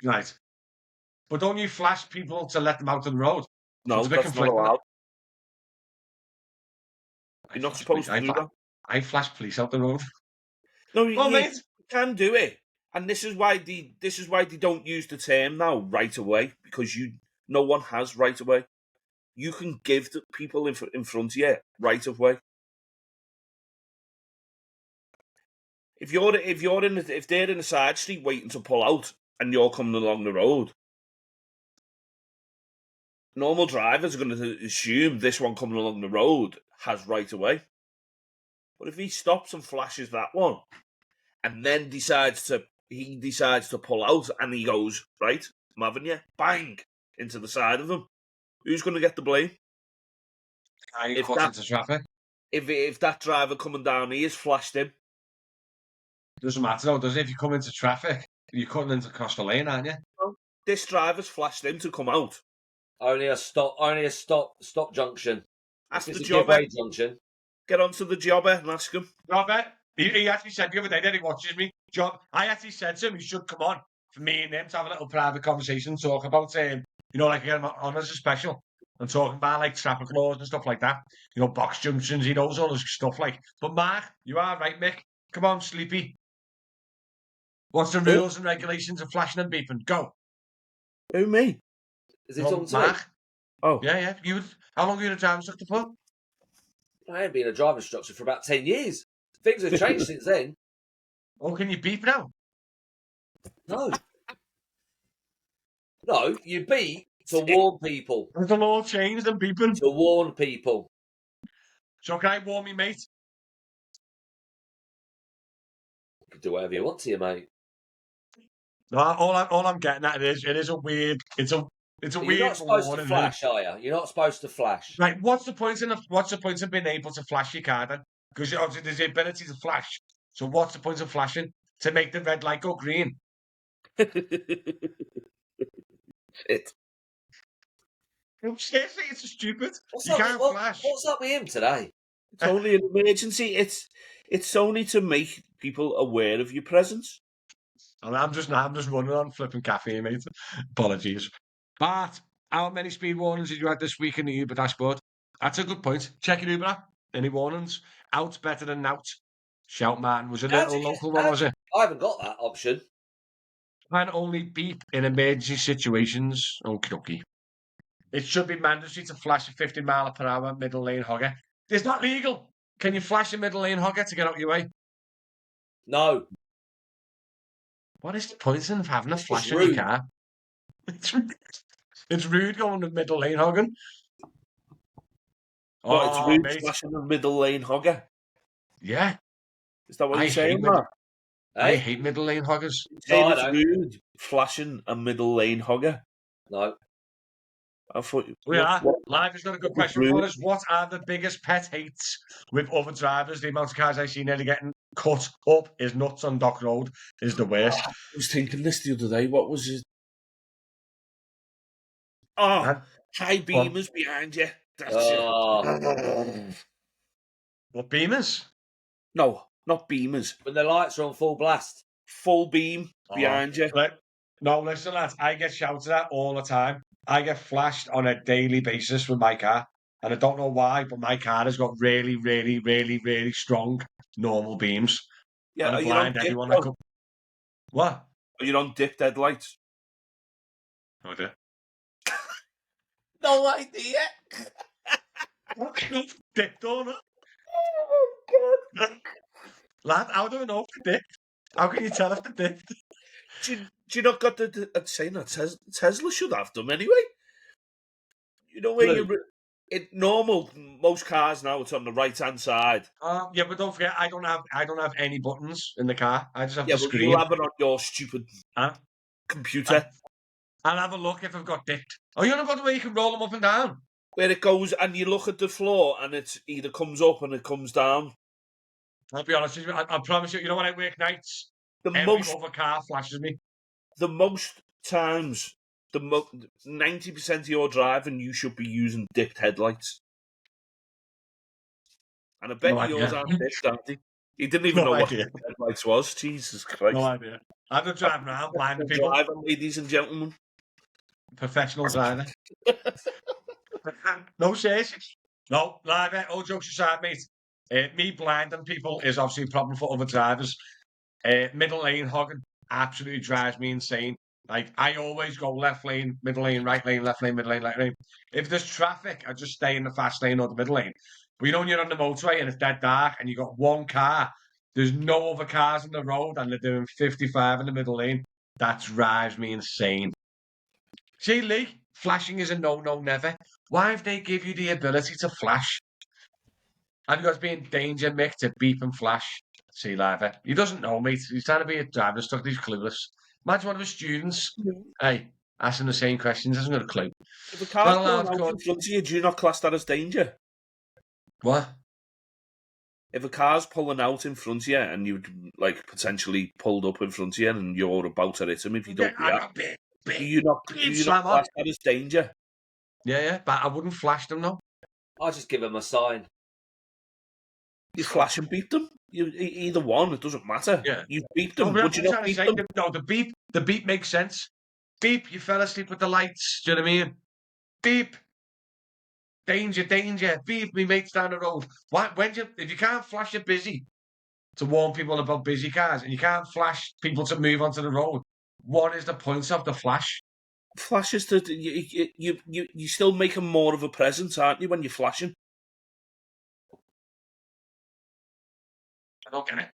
Right. But don't you flash people to let them out on the road? No, So that's not allowed. You're not supposed to do that. I flash police out the road. No, Mate. you can do it, and this is why they don't use the term now right away, because no one has right away. You can give the people in front of you right of way. If they're in a side street waiting to pull out and you're coming along the road, normal drivers are going to assume this one coming along the road has right of way. But if he stops and flashes that one, and then decides to pull out, and he goes, right, I'm having you, bang, into the side of him, who's going to get the blame? Are you caught into traffic? If that driver coming down here has flashed him. Doesn't matter though, does it? If you come into traffic, you're cutting into across the lane, aren't you? Well, this driver's flashed him to come out. Only a stop junction. Ask the jobber junction. Get onto the jobber and ask him. Robert, he actually said the other day that he watches me. I actually said to him he should come on for me and him to have a little private conversation, talk about like get him on as a special. I'm talking about like traffic laws and stuff like that. You know, box junctions, he knows all this stuff like. But Mark, you are right, Mick. Come on, Sleepy. What's the rules and regulations of flashing and beeping? Go. Who, me? Is he No, talking to me? Mark. Oh, Yeah. How long were you in a driving instructor for? I ain't been a driving instructor for about 10 years. Things have changed since then. Oh, can you beep now? No. No, you beep to warn people. Has the law changed and beeping? To warn people. So can I warn me, mate? You can do whatever you want to you, mate. No, all I'm getting at is it is a weird. It's a You're weird not supposed to warning, flash, are you? You're not supposed to flash. Right, what's the point of being able to flash your car then? Because obviously there's the ability to flash. So what's the point of flashing? To make the red light go green. it. No, seriously, it's stupid. What's You up can't with, flash. What's up with him today? It's only an emergency. It's only to make people aware of your presence. And I'm just running on flipping caffeine, mate. Apologies. But how many speed warnings did you have this week in the Uber dashboard? That's a good point. Check your Uber app. Any warnings? Out's better than out. Shout, man. Was it a little local one, was it? I haven't got that option. Can only beep in emergency situations. Okie dokie. It should be mandatory to flash a 50 mile per hour middle lane hogger. It's not legal. Can you flash a middle lane hogger to get out your way? No. What is the point of having a It's flash just on your rude. car? It's rude going to middle lane hogging. But it's rude mate. flashing a middle lane hogger. Yeah. Is that what I you're saying, hate Mark? I Hey? hate middle lane hoggers. Saying I it's don't. rude flashing a middle lane hogger. No. I thought. Live has got a good question for us. What are the biggest pet hates with other drivers? The amount of cars I see nearly getting cut up is nuts on Dock Road is the worst. I was thinking this the other day. What was it? Oh, Huh? high beamers behind you. That's Oh. What beamers? No, not beamers. When the lights are on full blast. Full beam behind you. No, listen, lads. I get shouted at all the time. I get flashed on a daily basis with my car. And I don't know why, but my car has got really, really, really, really strong normal beams. Yeah, And are I you on blind dip? anyone that could. What? Are you on dip headlights? No idea. No idea. Dipped on it. Oh Lad, how do I know if they're dipped? How can you tell if they're dipped? Do you not got the saying that Tesla should have them anyway? You know where Blue. in normal most cars now it's on the right hand side. Yeah, but don't forget, I don't have any buttons in the car. I just have the But screen. you'll have it on your stupid computer. I'll have a look if I've got dipped. Oh, you know about the way you can roll them up and down? Where it goes and you look at the floor and it either comes up and it comes down. I'll be honest with you. I promise you. You know when I work nights, every other car flashes me. The most times, 90% of your driving, you should be using dipped headlights. And I bet yours aren't dipped, aren't they? He didn't even know what headlights was. Jesus Christ. No idea. I'm not driving around blinding people. Driver, ladies and gentlemen. Professional driver. No, seriously. No, live. All jokes aside, mate. Me blinding people is obviously a problem for other drivers. Middle lane hogging absolutely drives me insane. Like, I always go left lane, middle lane, right lane, left lane, middle lane, right lane. If there's traffic, I just stay in the fast lane or the middle lane. But you know when you're on the motorway and it's dead dark and you got one car, there's no other cars on the road and they're doing 55 in the middle lane. That drives me insane. See, Lee, flashing is a no, never. Why have they give you the ability to flash? Have you got to be in danger, Mick, to beep and flash? See, Liver. He doesn't know, mate. He's trying to be a driver stuck. He's clueless. Imagine one of his students, hey, asking the same questions. Hasn't got a clue. If a car's pulling out in front of you, do you not class that as danger? What? If a car's pulling out in front of you and you'd like potentially pulled up in front of you and you're about to hit him, if you don't react, do you not class that as danger? Yeah, but I wouldn't flash them, no. I'll just give them a sign. You flash and beep them. Either one, it doesn't matter. Yeah. You beep them, but you not beep them. No, the beep makes sense. Beep, you fell asleep with the lights. Do you know what I mean? Beep. danger, danger, beef me mates down the road. Why, if you can't flash a busy to warn people about busy cars, and you can't flash people to move onto the road, what is the point of the flash? Flashes to you still making more of a presence, aren't you, when you're flashing? I don't get it.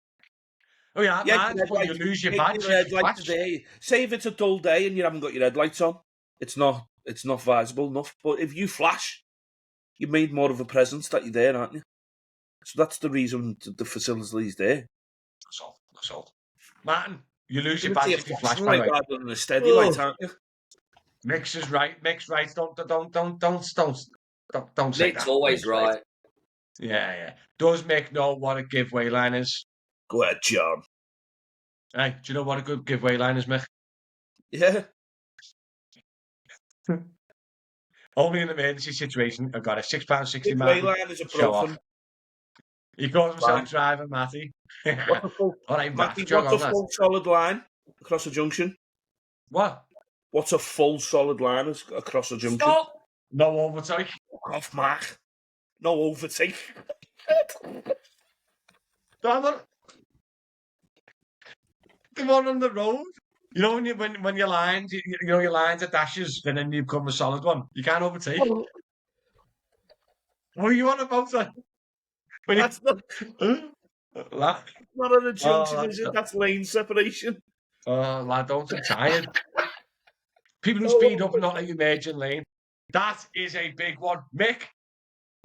Oh yeah, Yeah, man, your but you headlights, lose your your badge if you headlights are flash. there. Say if it's a dull day and you haven't got your headlights on, it's not visible enough. But if you flash, you made more of a presence that you're there, aren't you? So that's the reason the facility's there. That's all. Martin, you lose your Give it to badge your if you flash, flashing by the light way. rather than a steady light, aren't you? Mix is right. Mix right. Don't say Nick's that. always Mix right. Yeah. Does Mick know what a giveaway line is? Go ahead, John. Hey, do you know what a good giveaway line is, Mick? Yeah. Only in an emergency situation, I've got a £6.60 Giveaway Martin. line is a Show broken. off. He calls himself Line. Driver Matty. What's a full, All right, Matty, jog what's a on that. full solid line across a junction? What? What's a full solid line across a junction? Stop! No overtake. Fuck off, Mark. No overtake. Damn it. The one on the road. You know when your lines, you know your lines are dashes, and then you become a solid one. You can't overtake. What are you on about, sir? That's not, Lad, not on a junction, lad, is it? That's lane separation. lad, don't. I'm tired. People who speed up and not let you merge in lane. That is a big one. Mick,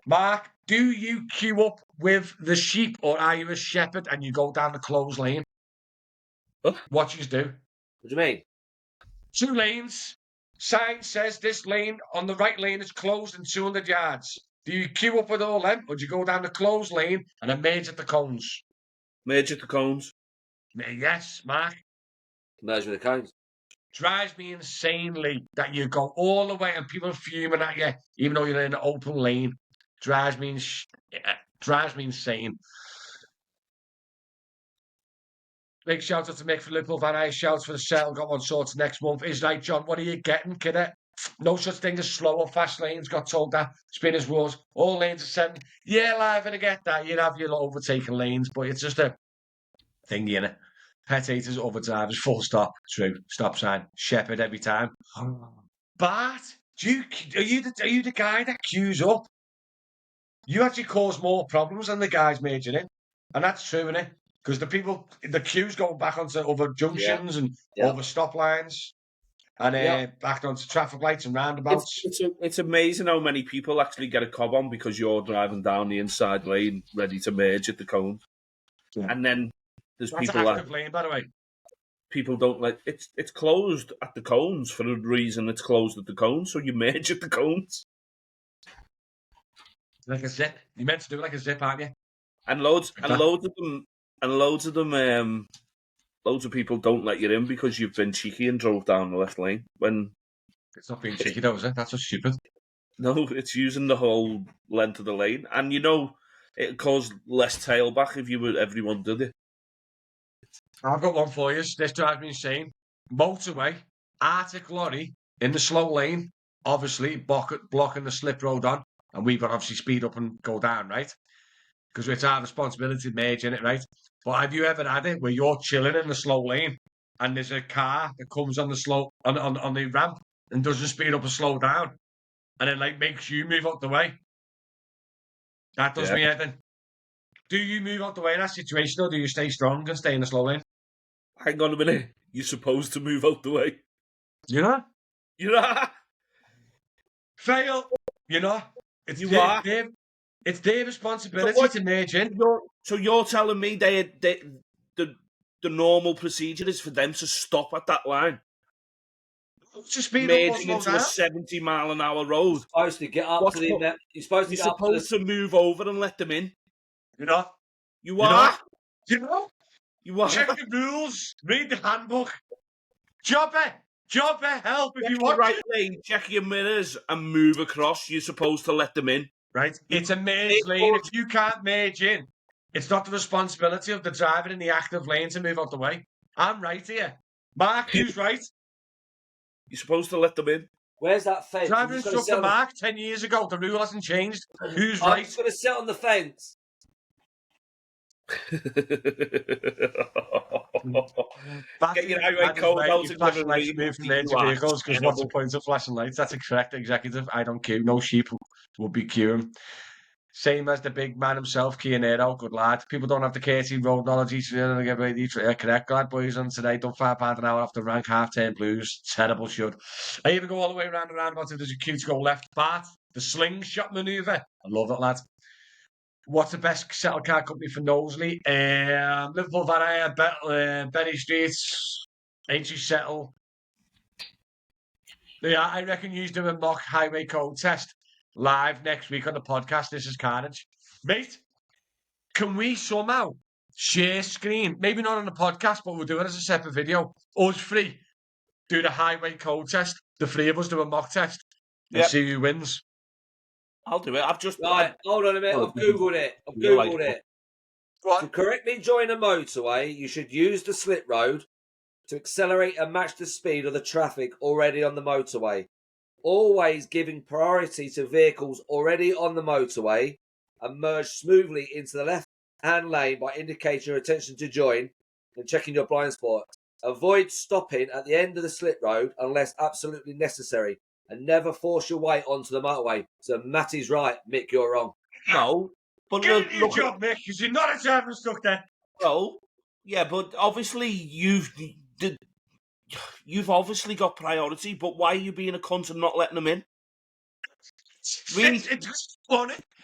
Mark, do you queue up with the sheep, or are you a shepherd and you go down the closed lane? Huh? What do you do? What do you mean? 2 lanes. Sign says this lane on the right lane is closed in 200 yards. Do you queue up with all them, or do you go down the closed lane and then merge at the cones? Merge at the cones. Yes, Mark. Merge with the cones. Drives me insanely that you go all the way and people are fuming at you, even though you're in an open lane. Drives me insane. Big shout out to Mick for Liverpool Van Ice. Shouts for the settle. Got one sorted next month. Is right, John. What are you getting, kiddo? No such thing as slow or fast lanes. Got told that. Spinners rules. All lanes are 7. Yeah, live, and I get that. You'd have your overtaking lanes, but it's just a thing, you know. Pet haters, over drivers, full stop. True. Stop sign. Shepherd every time. But are you the guy that queues up? You actually cause more problems than the guys majoring in. And that's true, isn't it? Because the queues going back onto other junctions and over stop lines and back onto traffic lights and roundabouts. It's amazing how many people actually get a cob on because you're driving down the inside lane ready to merge at the cone. Yeah. And then there's That's people active lane, by the way. People don't let it's closed at the cones for a reason. It's closed at the cones, so you merge at the cones. Like a zip. You're meant to do it like a zip, aren't you? And loads of people don't let you in because you've been cheeky and drove down the left lane. When it's not being cheeky, though, is it? That's just stupid. No, it's using the whole length of the lane, and it caused less tailback if everyone did it. I've got one for you. This drives me insane. Motorway, Arctic lorry in the slow lane, obviously blocking the slip road on, and we've got to obviously speed up and go down, right? Because it's our responsibility to merge in it, right? But have you ever had it where you're chilling in the slow lane and there's a car that comes on the on the ramp and doesn't speed up or slow down, and then makes you move out the way? That does me head in. Do you move out the way in that situation, or do you stay strong and stay in the slow lane? Hang on a minute. You're supposed to move out the way. You know? Fail. You know? It's their responsibility to merge in. So you're telling me the normal procedure is for them to stop at that line? To speed merging up into a 70-mile-an-hour road. You're supposed to get up to the event. You're supposed to move over and let them in. You're not. You are. You know? You are. Check the rules. Read the handbook. Jobber, help if you want. Right lane, check your mirrors and move across. You're supposed to let them in. Right. It's a merge lane. If you can't merge in, it's not the responsibility of the driver in the active lane to move out the way. I'm right here. Mark, who's right? You're supposed to let them in. Where's that fence? I'm Driver just gonna sit instructor on the- Mark 10 years ago. The rule hasn't changed. Who's I'm right? just going to sit on the fence. Get your highway code out Your and flashing give lights away. removed from major vehicles because what's the point of flashing lights? That's correct, executive. I don't queue. No sheep will be queuing. Same as the big man himself, Kianero, good lad. People don't have the KT road knowledge. Each other to get ready. Correct, glad boys on today. Done £5 an hour off the rank, half-turn blues. Terrible should. I even go all the way around the roundabout if there's a queue to go left. Bart, the slingshot manoeuvre. I love that, lad. What's the best settle car company for Knowsley? Liverpool Van Benny Streets, HG Settle. Yeah, I reckon you do a mock highway code test live next week on the podcast. This is Carnage. Mate, can we somehow share screen? Maybe not on the podcast, but we'll do it as a separate video. Us free. Do the highway code test. The three of us do a mock test and see who wins. I'll do it. Right, hold on a minute. I've Googled it. To correctly join a motorway, you should use the slip road to accelerate and match the speed of the traffic already on the motorway. Always giving priority to vehicles already on the motorway and merge smoothly into the left-hand lane by indicating your intention to join and checking your blind spot. Avoid stopping at the end of the slip road unless absolutely necessary and never force your way onto the motorway. So Matty's right, Mick, you're wrong. No, but Give me a job, Mick, because you're not a driver instructor. No, yeah, but obviously you've obviously got priority. But why are you being a cunt and not letting them in?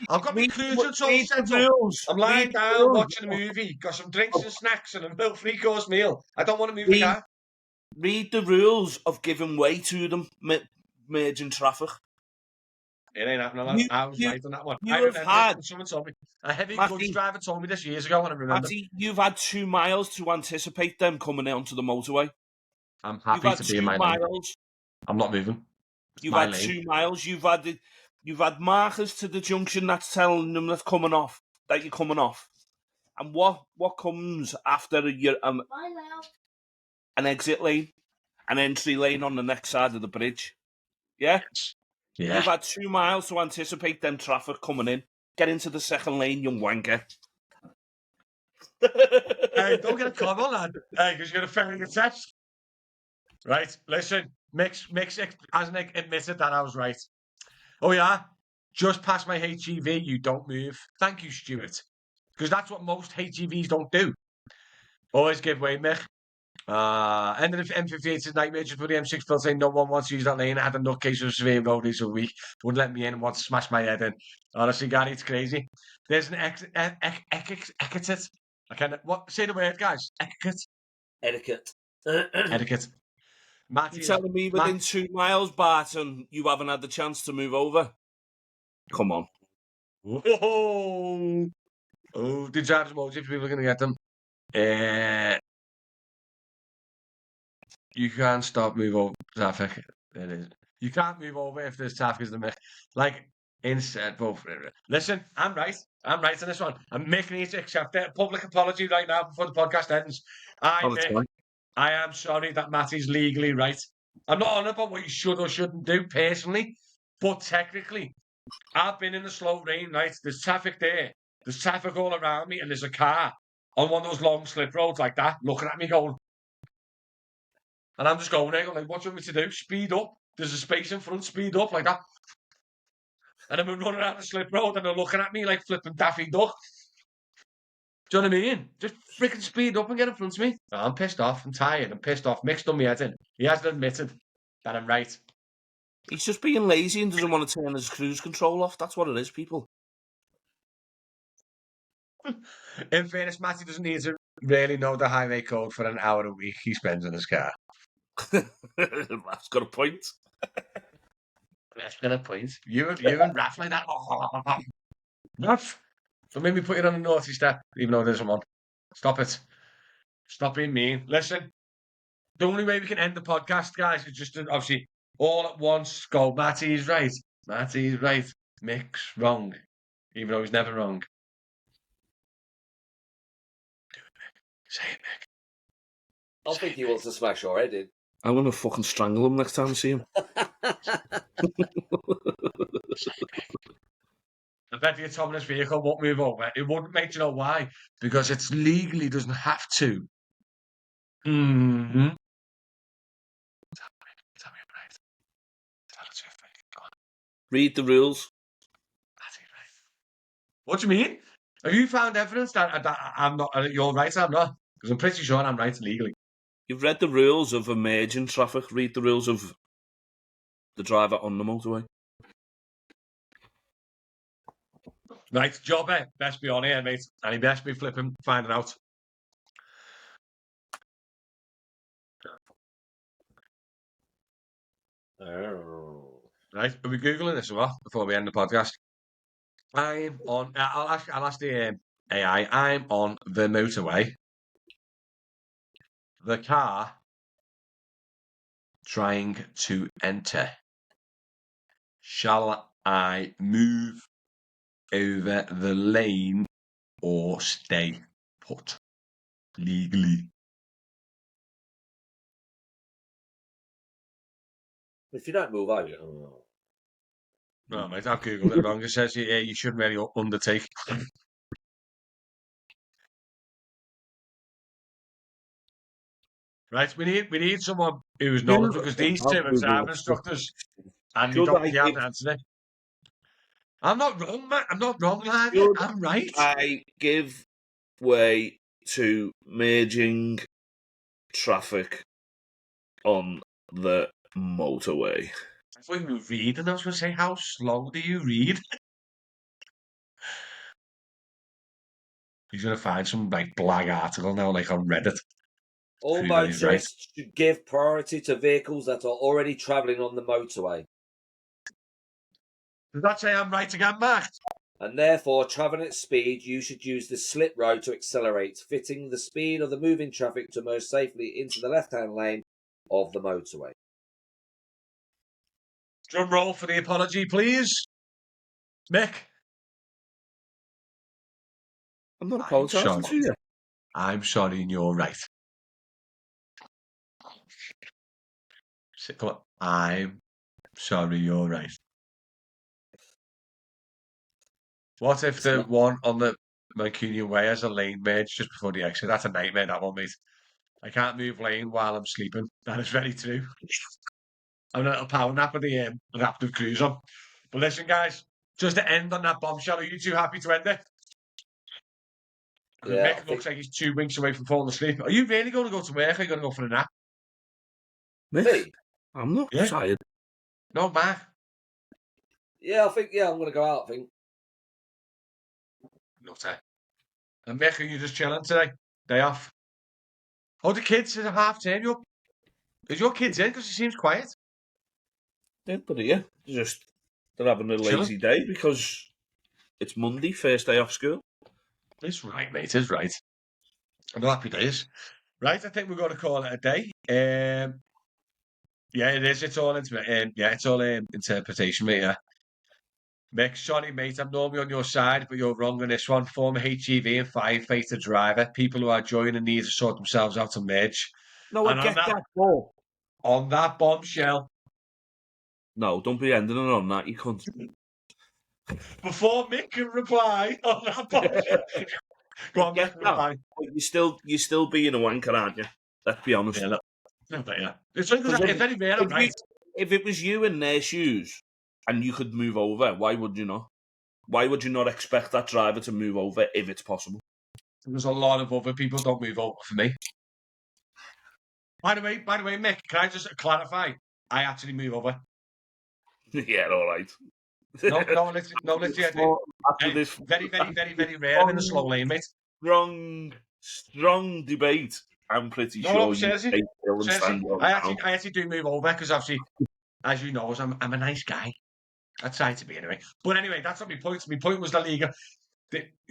I've got my cruise all set up. Rules. I'm lying down watching a movie, got some drinks and snacks and a little 3-course meal. I don't want to move the car. Read the rules of giving way to them, merging traffic. It ain't happening. I was right on that one. I have remember someone told me. A heavy goods driver told me this years ago, and I remember. Matty, you've had 2 miles to anticipate them coming onto the motorway. I'm happy to be in my lane. I'm not moving. You've had 2 miles. You've had markers to the junction that's telling them that you're coming off. And what comes after an exit lane, an entry lane on the next side of the bridge? Yeah? Yeah. You've had 2 miles to anticipate them traffic coming in. Get into the second lane, you wanker. Hey, don't get a comment, lad. Hey, because you're going to fail your test. Right, listen. Mix hasn't admitted that I was right. Oh, yeah? Just past my HEV, you don't move. Thank you, Stuart. Because that's what most HEVs don't do. Always give way, Mick. End of the M58 is nightmare. Just put the M6 bill saying no one wants to use that lane. I had a nutcase of severe road race a week. Wouldn't let me in and wants to smash my head in. Honestly, Gary, it's crazy. There's an etiquette. Say the word, guys. Etiquette. Etiquette. You're telling me within 2 miles, Barton, you haven't had the chance to move over? Come on. Whoa. Oh, the driver's emoji, if people are going to get them. You can't move over traffic. It is. You can't move over if there's traffic is the mix. Like, instead, listen, I'm right. I'm right on this one. I'm making it to accept it. Public apology right now before the podcast ends. I am sorry that Matty's legally right. I'm not on about what you should or shouldn't do personally, but technically, I've been in the slow lane, right? There's traffic there. There's traffic all around me, and there's a car on one of those long slip roads like that, looking at me going. And I'm just going there, like, what do you want me to do? Speed up. There's a space in front, speed up like that. And then we're running out the slip road, and they're looking at me like flipping Daffy Duck. Do you know what I mean? Just freaking speed up and get in front of me. Oh, I'm pissed off. I'm tired. I'm pissed off. Mick's done me head in. He hasn't admitted that I'm right. He's just being lazy and doesn't want to turn his cruise control off. That's what it is, people. In fairness, Matty doesn't need to really know the highway code for an hour a week he spends in his car. That's got a point. That's got a point. You and Raph like that. Raph. So maybe put it on the naughty step, even though there's one. Stop it. Stop being mean. Listen, the only way we can end the podcast, guys, is just to, obviously, all at once go, Matty's right. Matty's right. Mick's wrong. Even though he's never wrong. Do it, Mick. Say it, Mick. I think he wants to smash your head in. I'm going to fucking strangle him next time I see him. I bet the autonomous vehicle won't move over. It wouldn't, mate. You know why? Because it's legally doesn't have to. Mm-hmm. Tell me right. Tell us your thing. Go on. Read the rules. That's it, right. What do you mean? Have you found evidence that I'm not? You're right. I'm not. Because I'm pretty sure I'm right legally. You've read the rules of emerging traffic. Read the rules of the driver on the motorway. Right, Jobber, best be on here, mate. And he best be flipping, finding out. Oh. Right, are we Googling this or what before we end the podcast? I'm on, I'll ask the AI, I'm on the motorway. The car trying to enter. Shall I move over the lane or stay put legally? If you don't move over, oh. No, mate, I've Googled it wrong. It says, yeah, you shouldn't really undertake. Right, we need someone who's knowledgeable because these two are driving instructors and they haven't answered it. I'm not wrong, Matt. I'm not wrong, lad. I'm right. I give way to merging traffic on the motorway. I thought you were reading. I was going to say, how slow do you read? He's going to find some like blag article now, like on Reddit. All motorists should give priority to vehicles that are already travelling on the motorway. Does that say I'm right again, Matt? And therefore, travelling at speed, you should use the slip road to accelerate, fitting the speed of the moving traffic to most safely into the left-hand lane of the motorway. Drum roll for the apology, please. Mick. I'm not apologising to you. I'm sorry and you're right. Come on. I'm sorry you're right. What if the one on the Mancunian Way has a lane merge just before the exit? That's a nightmare, that one, mate. I can't move lane while I'm sleeping. That is very true. I'm a little power nap at the adaptive cruise on. But listen, guys, just to end on that bombshell, are you too happy to end it? Because Mick looks like he's 2 weeks away from falling asleep. Are you really going to go to work or are you going to go for a nap? Me? I'm not tired. No, Matt. Yeah, I'm going to go out, I think. Nutter. And Mick, are you just chilling today? Day off? Oh, the kids is a half term. Is your kids in? Because he seems quiet. Yeah, but yeah, they're having a lazy day because it's Monday, first day off school. It's right, mate. It's right. I'm happy days. Right, I think we're going to call it a day. Yeah, it is. It's all interpretation, mate. Yeah. Mick, sorry, mate. I'm normally on your side, but you're wrong on this one. Former HGV and firefighter driver. People who are joining need to sort themselves out and merge. No, I get that. Ball. On that bombshell. No, don't be ending it on that. You can't. Before Mick can reply on that bombshell. Go on, Mick. Reply. You're still being a wanker, aren't you? Let's be honest. Yeah, look. Yeah. It's very rare, I'm right. If it was you in their shoes and you could move over, why would you not? Why would you not expect that driver to move over if it's possible? There's a lot of other people don't move over for me. By the way, Mick, can I just clarify? I actually move over. Yeah, all right. No, let's very, very rare in the slow lane, mate. Strong debate. I'm pretty sure. I actually do move over because obviously, as you know, I'm a nice guy. I try to be anyway. But anyway, that's not my point. My point was the league.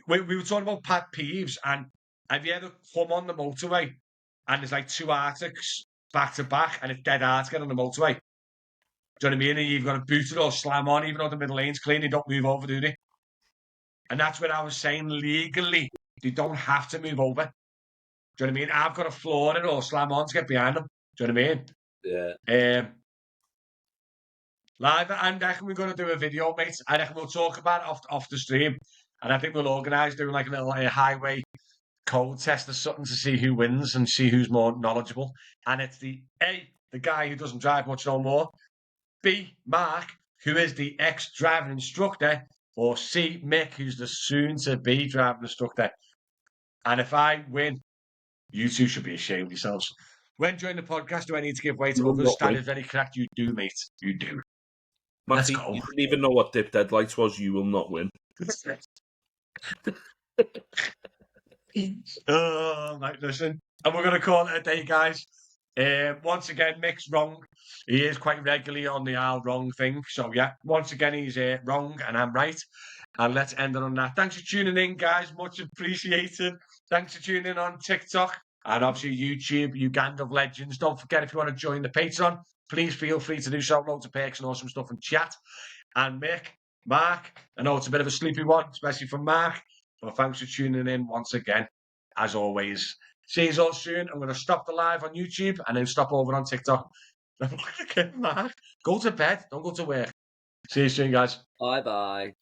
We were talking about pet peeves, and have you ever come on the motorway and there's like two Arctics back to back, and it's dead hard to get on the motorway? Do you know what I mean? And you've got to boot it or slam on, even though the middle lane's clean, they don't move over, do they? And that's what I was saying. Legally, they don't have to move over. Do you know what I mean? I've got to floor it or slam on to get behind them. Do you know what I mean? Yeah. Live, I reckon we're going to do a video, mate. I reckon we'll talk about it off the stream. And I think we'll organise doing like a little highway code test or something to see who wins and see who's more knowledgeable. And it's the guy who doesn't drive much no more. B, Mark, who is the ex-driving instructor. Or C, Mick, who's the soon-to-be driving instructor. And if I win, you two should be ashamed of yourselves. When joining the podcast, do I need to give way to You will others? not That win. is very correct. You do, mate. You do. Matty, Let's go. you didn't even know what dip deadlights was. You will not win. Oh, right, listen. And we're going to call it a day, guys. Once again, Mick's wrong. He is quite regularly on the wrong thing. So, yeah, once again, he's wrong and I'm right. And let's end it on that. Thanks for tuning in, guys. Much appreciated. Thanks for tuning in on TikTok and obviously YouTube, Uganda of Legends. Don't forget, if you want to join the Patreon, please feel free to do so. Loads of perks and awesome stuff in chat. And Mick, Mark, I know it's a bit of a sleepy one, especially for Mark. But thanks for tuning in once again, as always. See you all soon. I'm going to stop the live on YouTube and then stop over on TikTok. Mark, go to bed. Don't go to work. See you soon, guys. Bye-bye.